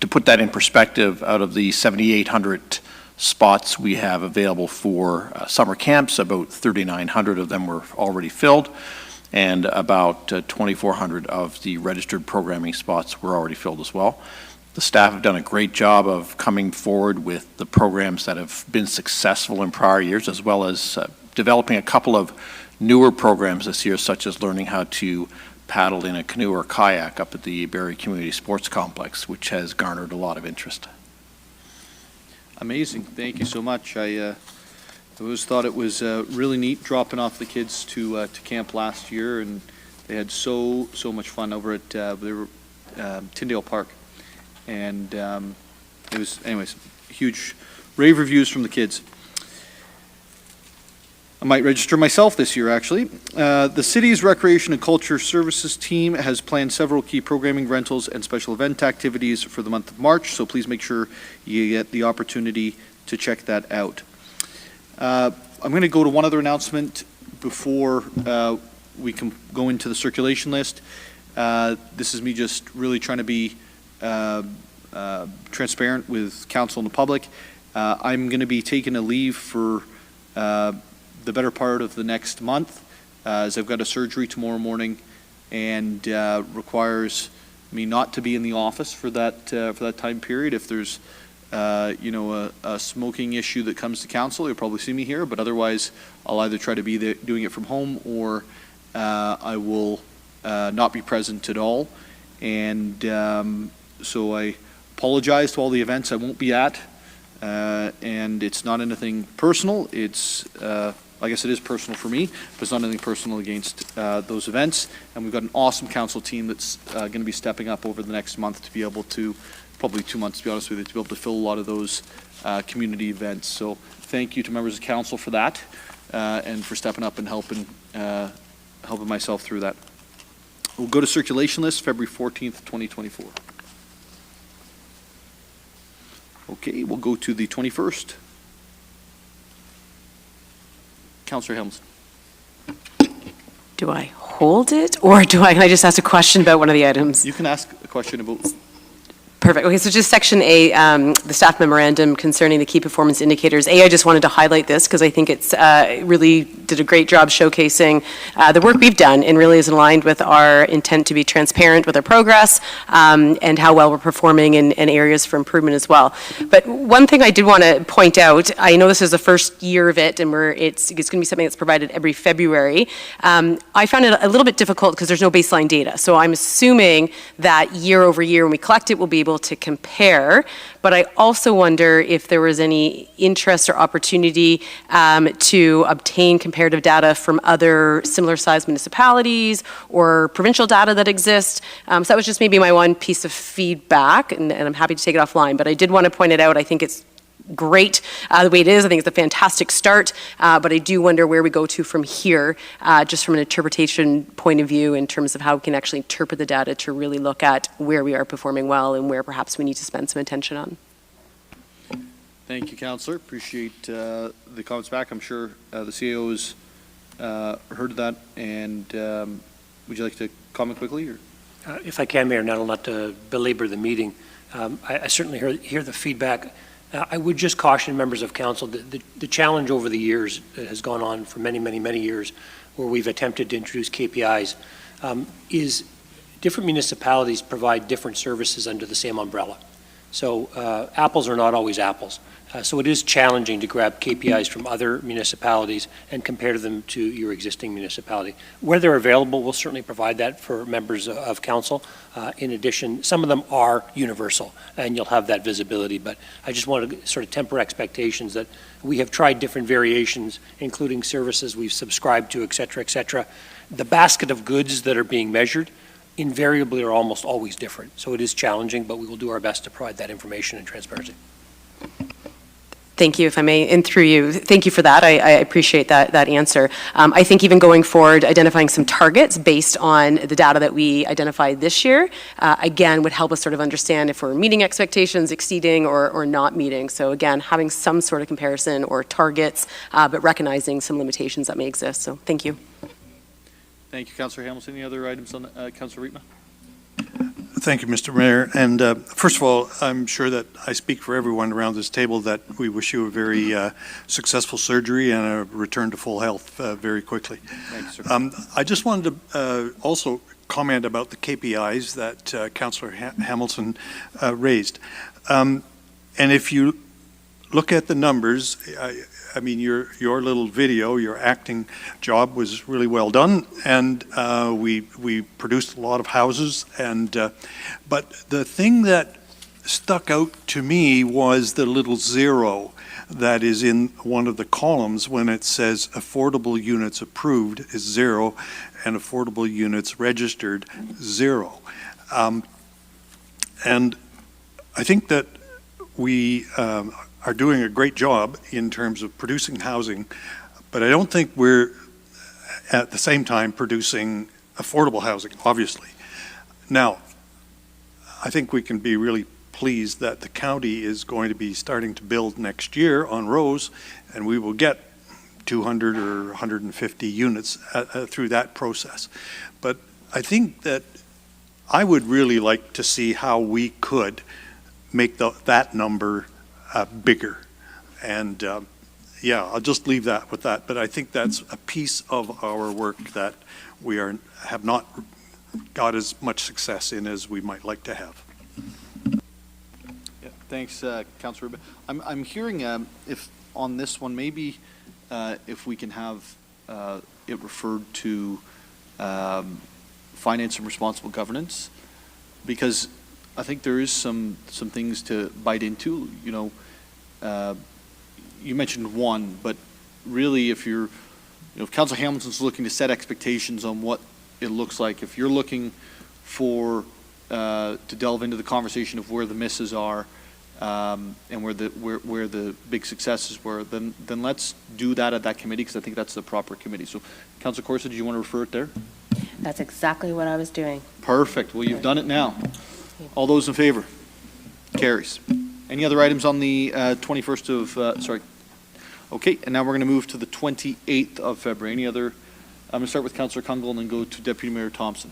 To put that in perspective, out of the 7,800 spots we have available for summer camps, about 3,900 of them were already filled, and about 2,400 of the registered programming spots were already filled as well. The staff have done a great job of coming forward with the programs that have been successful in prior years, as well as developing a couple of newer programs this year, such as learning how to paddle in a canoe or kayak up at the Barrie Community Sports Complex, which has garnered a lot of interest. Amazing. Thank you so much. I always thought it was really neat dropping off the kids to camp last year, and they had so much fun over at Tyndale Park. And it was, anyways, huge rave reviews from the kids. I might register myself this year, actually. The city's Recreation and Culture Services team has planned several key programming, rentals, and special event activities for the month of March, so please make sure you get the opportunity to check that out. I'm going to go to one other announcement before we can go into the circulation list. This is me just really trying to be transparent with council and the public. I'm going to be taking a leave for the better part of the next month, as I've got a surgery tomorrow morning, and requires me not to be in the office for that time period. If there's a smoking issue that comes to council, you'll probably see me here, but otherwise I'll either try to be doing it from home, or I will not be present at all. And so I apologize to all the events I won't be at, and it's not anything personal. It's I guess it is personal for me, but it's not anything personal against those events. And we've got an awesome council team that's going to be stepping up over the next month to be able to, probably 2 months to be honest with you, to be able to fill a lot of those community events. So thank you to members of council for that, and for stepping up and helping myself through that. We'll go to circulation list, February 14th, 2024. Okay, we'll go to the 21st. Councillor Hamilton. Do I hold it, or can I just ask a question about one of the items? You can ask a question about. Perfect. Okay, so just section A, the staff memorandum concerning the key performance indicators. I just wanted to highlight this because I think it's really did a great job showcasing the work we've done, and really is aligned with our intent to be transparent with our progress, and how well we're performing in areas for improvement as well. But one thing I did want to point out, I know this is the first year of it, and it's going to be something that's provided every February. I found it a little bit difficult because there's no baseline data. So I'm assuming that year over year when we collect it, we'll be able to compare, but I also wonder if there was any interest or opportunity to obtain comparative data from other similar sized municipalities or provincial data that exists. So that was just maybe my one piece of feedback, and I'm happy to take it offline, but I did want to point it out. I think it's great the way it is. I think it's a fantastic start, but I do wonder where we go to from here, just from an interpretation point of view, in terms of how we can actually interpret the data to really look at where we are performing well and where perhaps we need to spend some attention on. Thank you, Councillor. Appreciate the comments back. I'm sure the CAO's heard that, and would you like to comment quickly? Or? If I can, Mayor Nuttall, not to belabor the meeting, I certainly hear the feedback. I would just caution members of council that the challenge over the years that has gone on for many, many, many years, where we've attempted to introduce KPIs, is different municipalities provide different services under the same umbrella. So apples are not always apples. So it is challenging to grab KPIs from other municipalities and compare them to your existing municipality. Where they're available, we'll certainly provide that for members of council. In addition, some of them are universal, and you'll have that visibility. But I just want to sort of temper expectations that we have tried different variations, including services we've subscribed to, et cetera, et cetera. The basket of goods that are being measured invariably are almost always different. So it is challenging, but we will do our best to provide that information and transparency. Thank you, if I may, and through you, thank you for that. I appreciate that answer. I think even going forward, identifying some targets based on the data that we identified this year, again, would help us sort of understand if we're meeting expectations, exceeding, or not meeting. So again, having some sort of comparison or targets, but recognizing some limitations that may exist. So thank you. Thank you, Councillor Hamilton. Any other items on Councillor Riepma? Thank you, Mr. Mayor. And first of all, I'm sure that I speak for everyone around this table that we wish you a very successful surgery and a return to full health very quickly. Thanks, sir. I just wanted to also comment about the KPIs that Councillor Hamilton raised. And if you look at the numbers, I mean, your little video, your acting job was really well done, and we produced a lot of houses. And but the thing that stuck out to me was the little zero that is in one of the columns when it says affordable units approved is 0 and affordable units registered 0. And I think that we are doing a great job in terms of producing housing, but I don't think we're at the same time producing affordable housing, obviously. Now, I think we can be really pleased that the county is going to be starting to build next year on Rose, and we will get 200 or 150 units through that process. But I think that I would really like to see how we could make that number bigger. And yeah, I'll just leave that with that. But I think that's a piece of our work that we have not got as much success in as we might like to have. Yeah, thanks, Councillor. I'm hearing if on this one, maybe if we can have it referred to finance and responsible governance, because I think there is some things to bite into. You know, you mentioned one, but really, if Councillor Hamilton's looking to set expectations on what it looks like, if you're looking for to delve into the conversation of where the misses are and where the big successes were, then let's do that at that committee, because I think that's the proper committee. So, Councillor Corsa, do you want to refer it there? That's exactly what I was doing. Perfect. Well, you've done it now. All those in favor? Carries. Any other items on the 21st of, sorry. Okay, and now we're going to move to the 28th of February. Any other? I'm going to start with Councillor Cundles and then go to Deputy Mayor Thompson.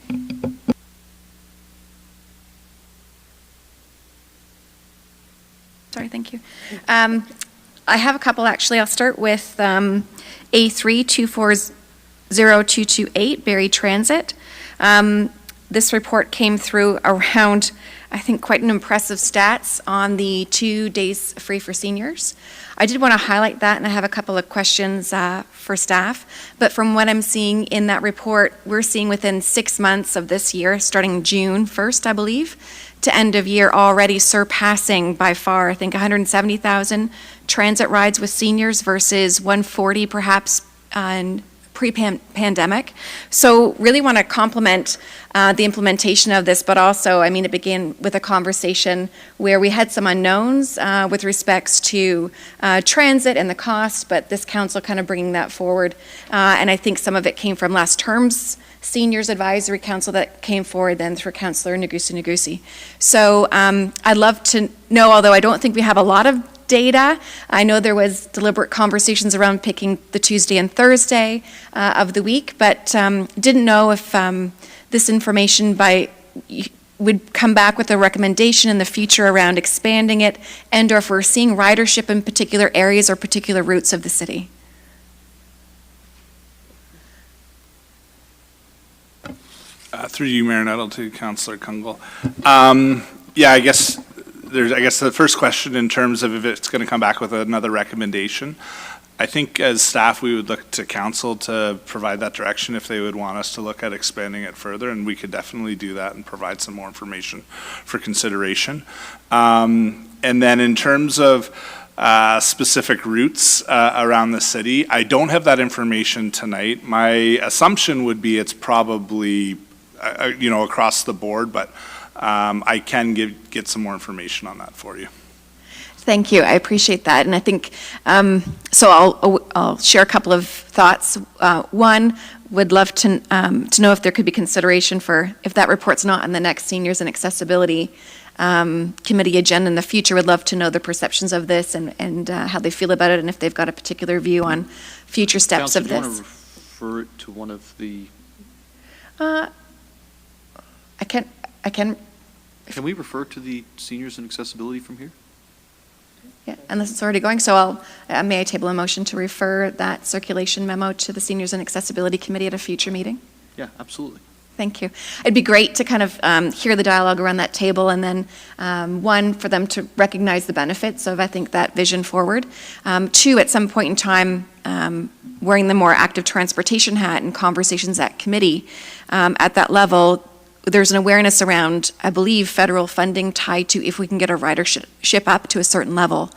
Sorry, thank you. I have a couple, actually. I'll start with A3 240228, Barrie Transit. This report came through around, I think, quite an impressive stats on the 2 days free for seniors. I did want to highlight that, and I have a couple of questions for staff. But from what I'm seeing in that report, we're seeing within 6 months of this year, starting June 1st, I believe, to end of year, already surpassing by far, I think, 170,000 transit rides with seniors versus 140 perhaps in pre-pandemic. So really want to compliment the implementation of this, but also, I mean, it began with a conversation where we had some unknowns with respects to transit and the cost, but this council kind of bringing that forward. And I think some of it came from last term's Seniors Advisory Council that came forward then through Councillor Nagusi. So I'd love to know, although I don't think we have a lot of data, I know there was deliberate conversations around picking the Tuesday and Thursday of the week, but didn't know if this information would come back with a recommendation in the future around expanding it, and or if we're seeing ridership in particular areas or particular routes of the city. Through you, Mayor Nuttall, to Councillor Cundles. Yeah, I guess the first question in terms of if it's going to come back with another recommendation, I think as staff we would look to council to provide that direction if they would want us to look at expanding it further, and we could definitely do that and provide some more information for consideration. And then in terms of specific routes around the city, I don't have that information tonight. My assumption would be it's probably across the board, but I can get some more information on that for you. Thank you. I appreciate that. And I think, so I'll share a couple of thoughts. One, would love to know if there could be consideration for, if that report's not on the next Seniors and Accessibility Committee agenda in the future, would love to know the perceptions of this and how they feel about it, and if they've got a particular view on future steps of this. Do you want to refer it to one of the... I can. Can we refer to the Seniors and Accessibility from here? Yeah, unless it's already going. So may I table a motion to refer that circulation memo to the Seniors and Accessibility Committee at a future meeting? Yeah, absolutely. Thank you. It'd be great to kind of hear the dialogue around that table, and then one, for them to recognize the benefits of, I think, that vision forward. Two, at some point in time, wearing the more active transportation hat in conversations at committee at that level, there's an awareness around, I believe, federal funding tied to if we can get our ridership up to a certain level.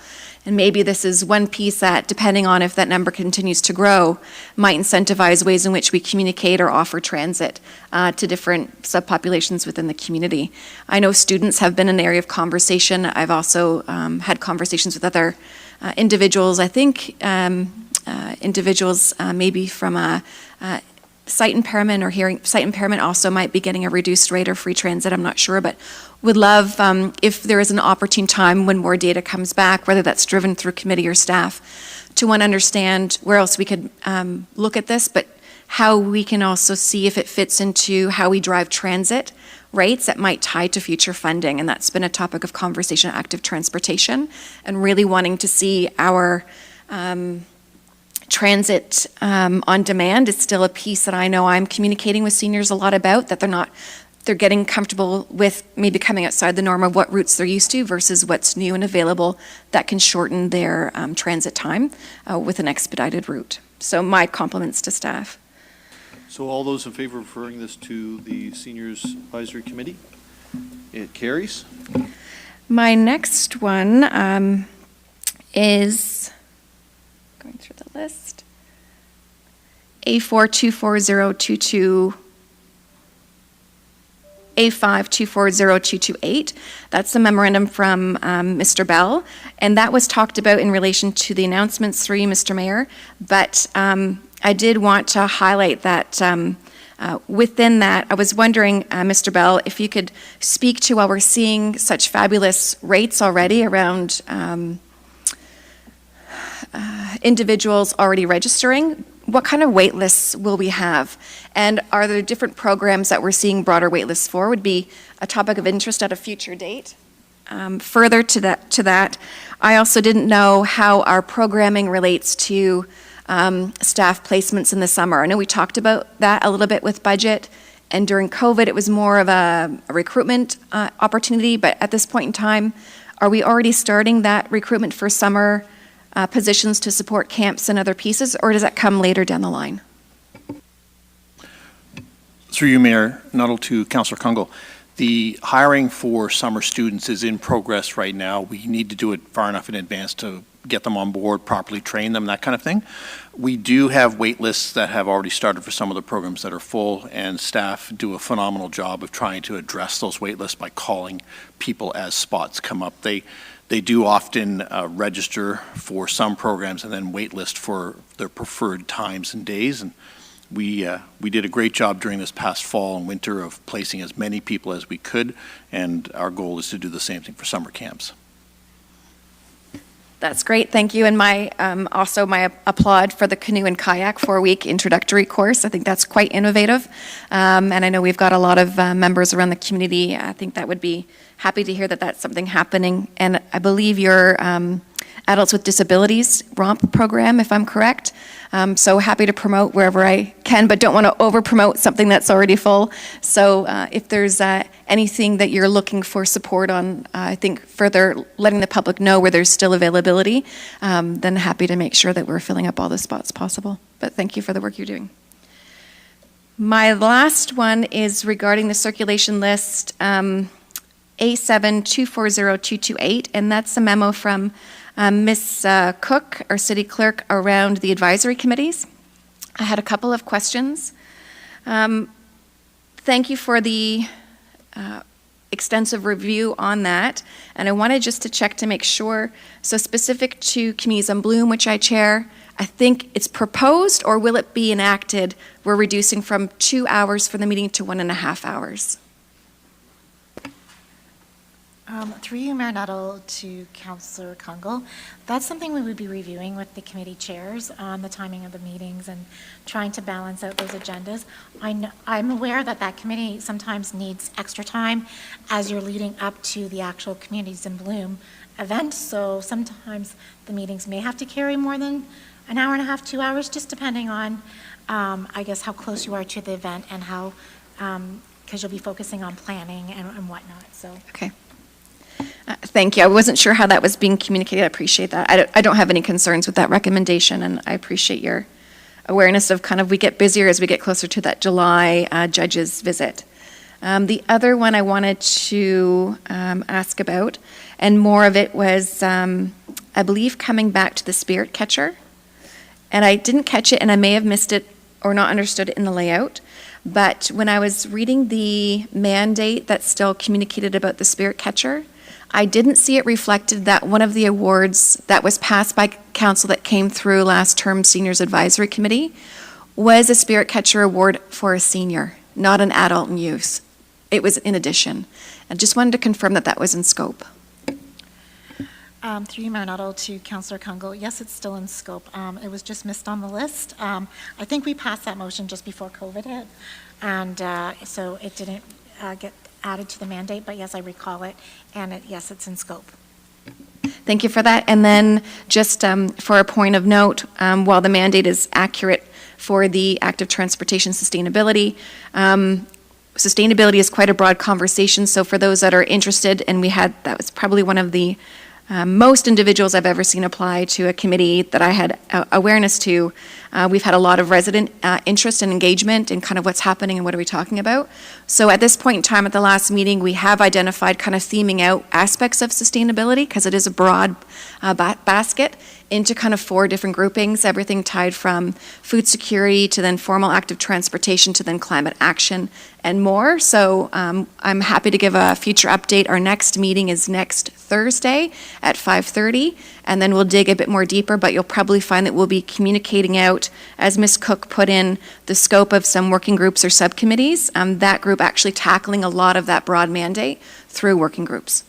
And maybe this is one piece that, depending on if that number continues to grow, might incentivize ways in which we communicate or offer transit to different subpopulations within the community. I know students have been an area of conversation. I've also had conversations with other individuals. I think individuals maybe from a sight impairment or sight impairment also might be getting a reduced rate or free transit. I'm not sure, but would love if there is an opportune time when more data comes back, whether that's driven through committee or staff, to want to understand where else we could look at this, but how we can also see if it fits into how we drive transit rates that might tie to future funding. And that's been a topic of conversation, active transportation, and really wanting to see our transit on demand is still a piece that I know I'm communicating with seniors a lot about, that they're getting comfortable with maybe coming outside the norm of what routes they're used to versus what's new and available that can shorten their transit time with an expedited route. So my compliments to staff. So all those in favor of referring this to the Seniors Advisory Committee? It carries. My next one is, going through the list, A4240228. A5240228. That's a memorandum from Mr. Bell, and that was talked about in relation to the announcements through you, Mr. Mayor. But I did want to highlight that within that, I was wondering, Mr. Bell, if you could speak to, while we're seeing such fabulous rates already around individuals already registering, what kind of wait lists will we have? And are there different programs that we're seeing broader wait lists for? Would be a topic of interest at a future date. Further to that, I also didn't know how our programming relates to staff placements in the summer. I know we talked about that a little bit with budget, and during COVID it was more of a recruitment opportunity, but at this point in time, are we already starting that recruitment for summer positions to support camps and other pieces, or does that come later down the line? Through you, Mayor Nuttall, to Councillor Cundles. The hiring for summer students is in progress right now. We need to do it far enough in advance to get them on board, properly train them, that kind of thing. We do have wait lists that have already started for some of the programs that are full, and staff do a phenomenal job of trying to address those wait lists by calling people as spots come up. They do often register for some programs and then wait list for their preferred times and days. And we did a great job during this past fall and winter of placing as many people as we could, and our goal is to do the same thing for summer camps. That's great, thank you. And my also my applaud for the canoe and kayak 4-week introductory course. I think that's quite innovative. And I know we've got a lot of members around the community. I think that would be happy to hear that that's something happening. And I believe your Adults with Disabilities ROMP program, if I'm correct. So happy to promote wherever I can, but don't want to over-promote something that's already full. So if there's anything that you're looking for support on, I think further letting the public know where there's still availability, then happy to make sure that we're filling up all the spots possible. But thank you for the work you're doing. My last one is regarding the circulation list, A7240228, and that's a memo from Ms. Cook, our city clerk, around the advisory committees. I had a couple of questions. Thank you for the extensive review on that, and I wanted just to check to make sure. So specific to Communities on Bloom, which I chair, I think it's proposed, or will it be enacted, we're reducing from 2 hours for the meeting to 1.5 hours. Through you, Mayor Nuttall, to Councillor Cundles, that's something we would be reviewing with the committee chairs on the timing of the meetings and trying to balance out those agendas. I'm aware that that committee sometimes needs extra time as you're leading up to the actual Communities in Bloom event, so sometimes the meetings may have to carry more than 1.5 hours, 2 hours, just depending on, I guess, how close you are to the event and how, because you'll be focusing on planning and whatnot, so. Okay. Thank you. I wasn't sure how that was being communicated. I appreciate that. I don't have any concerns with that recommendation, and I appreciate your awareness of kind of we get busier as we get closer to that July judges visit. The other one I wanted to ask about, and more of it was, I believe, coming back to the spirit catcher. And I didn't catch it, and I may have missed it or not understood it in the layout. But when I was reading the mandate that's still communicated about the spirit catcher, I didn't see it reflected that one of the awards that was passed by council that came through last term Seniors Advisory Committee was a Spirit Catcher Award for a senior, not an adult in use. It was in addition. I just wanted to confirm that that was in scope. Through you, Mayor Nuttall, to Councillor Cundles, yes, it's still in scope. It was just missed on the list. I think we passed that motion just before COVID hit, and so it didn't get added to the mandate, but yes, I recall it, and yes, it's in scope. Thank you for that. And then just for a point of note, while the mandate is accurate for the active transportation sustainability, sustainability is quite a broad conversation. So for those that are interested, and that was probably one of the most individuals I've ever seen apply to a committee that I had awareness to. We've had a lot of resident interest and engagement in kind of what's happening and what are we talking about. So at this point in time, at the last meeting, we have identified kind of theming out aspects of sustainability, because it is a broad basket, into kind of 4 different groupings, everything tied from food security to then formal active transportation to then climate action and more. So I'm happy to give a future update. Our next meeting is next Thursday at 5:30, and then we'll dig a bit more deeper, but you'll probably find that we'll be communicating out, as Ms. Cook put in, the scope of some working groups or subcommittees, that group actually tackling a lot of that broad mandate through working groups.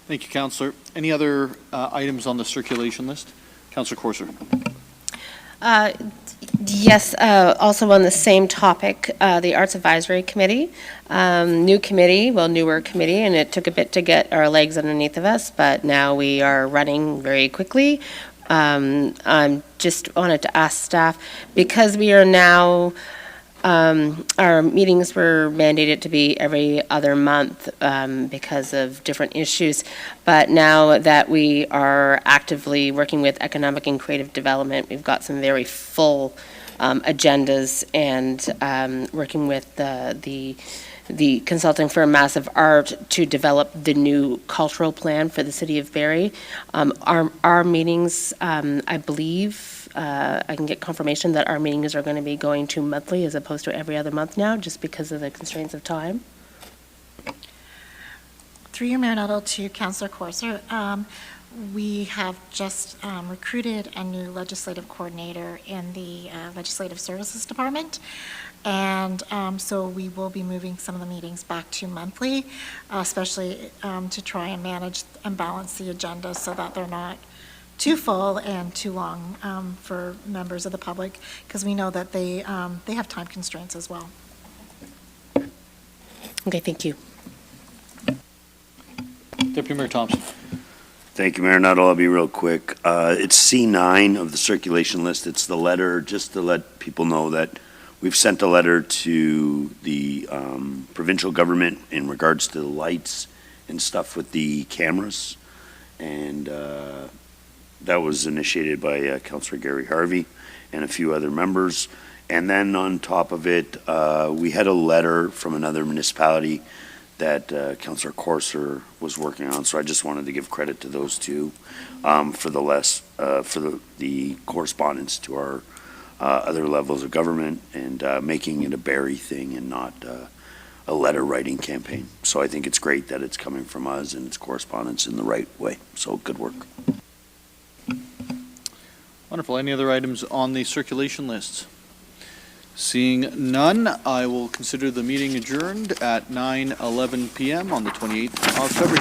Thank you, Councillor. Any other items on the circulation list? Councillor Corser. Yes, also on the same topic, the Arts Advisory Committee, newer committee, and it took a bit to get our legs underneath of us, but now we are running very quickly. I just wanted to ask staff, because we are now, our meetings were mandated to be every other month because of different issues, but now that we are actively working with economic and creative development, we've got some very full agendas, and working with the consulting firm Massive Art to develop the new cultural plan for the City of Barrie. Our meetings, I believe, I can get confirmation that our meetings are going to be going to monthly as opposed to every other month now, just because of the constraints of time. Through your Mayor Nuttall to Councillor Corser, we have just recruited a new legislative coordinator in the Legislative Services Department. And so we will be moving some of the meetings back to monthly, especially to try and manage and balance the agenda so that they're not too full and too long for members of the public, because we know that they have time constraints as well. Okay, thank you. Deputy Mayor Thompson. Thank you, Mayor Nuttall. I'll be real quick. It's C9 of the circulation list. It's the letter, just to let people know that we've sent a letter to the provincial government in regards to the lights and stuff with the cameras. And that was initiated by Councillor Gary Harvey and a few other members. And then on top of it, we had a letter from another municipality that Councillor Corser was working on. So I just wanted to give credit to those two for the correspondence to our other levels of government, and making it a Barrie thing and not a letter writing campaign. So I think it's great that it's coming from us and it's correspondence in the right way. So good work. Wonderful. Any other items on the circulation list? Seeing none, I will consider the meeting adjourned at 9:11 p.m. on the 28th of February.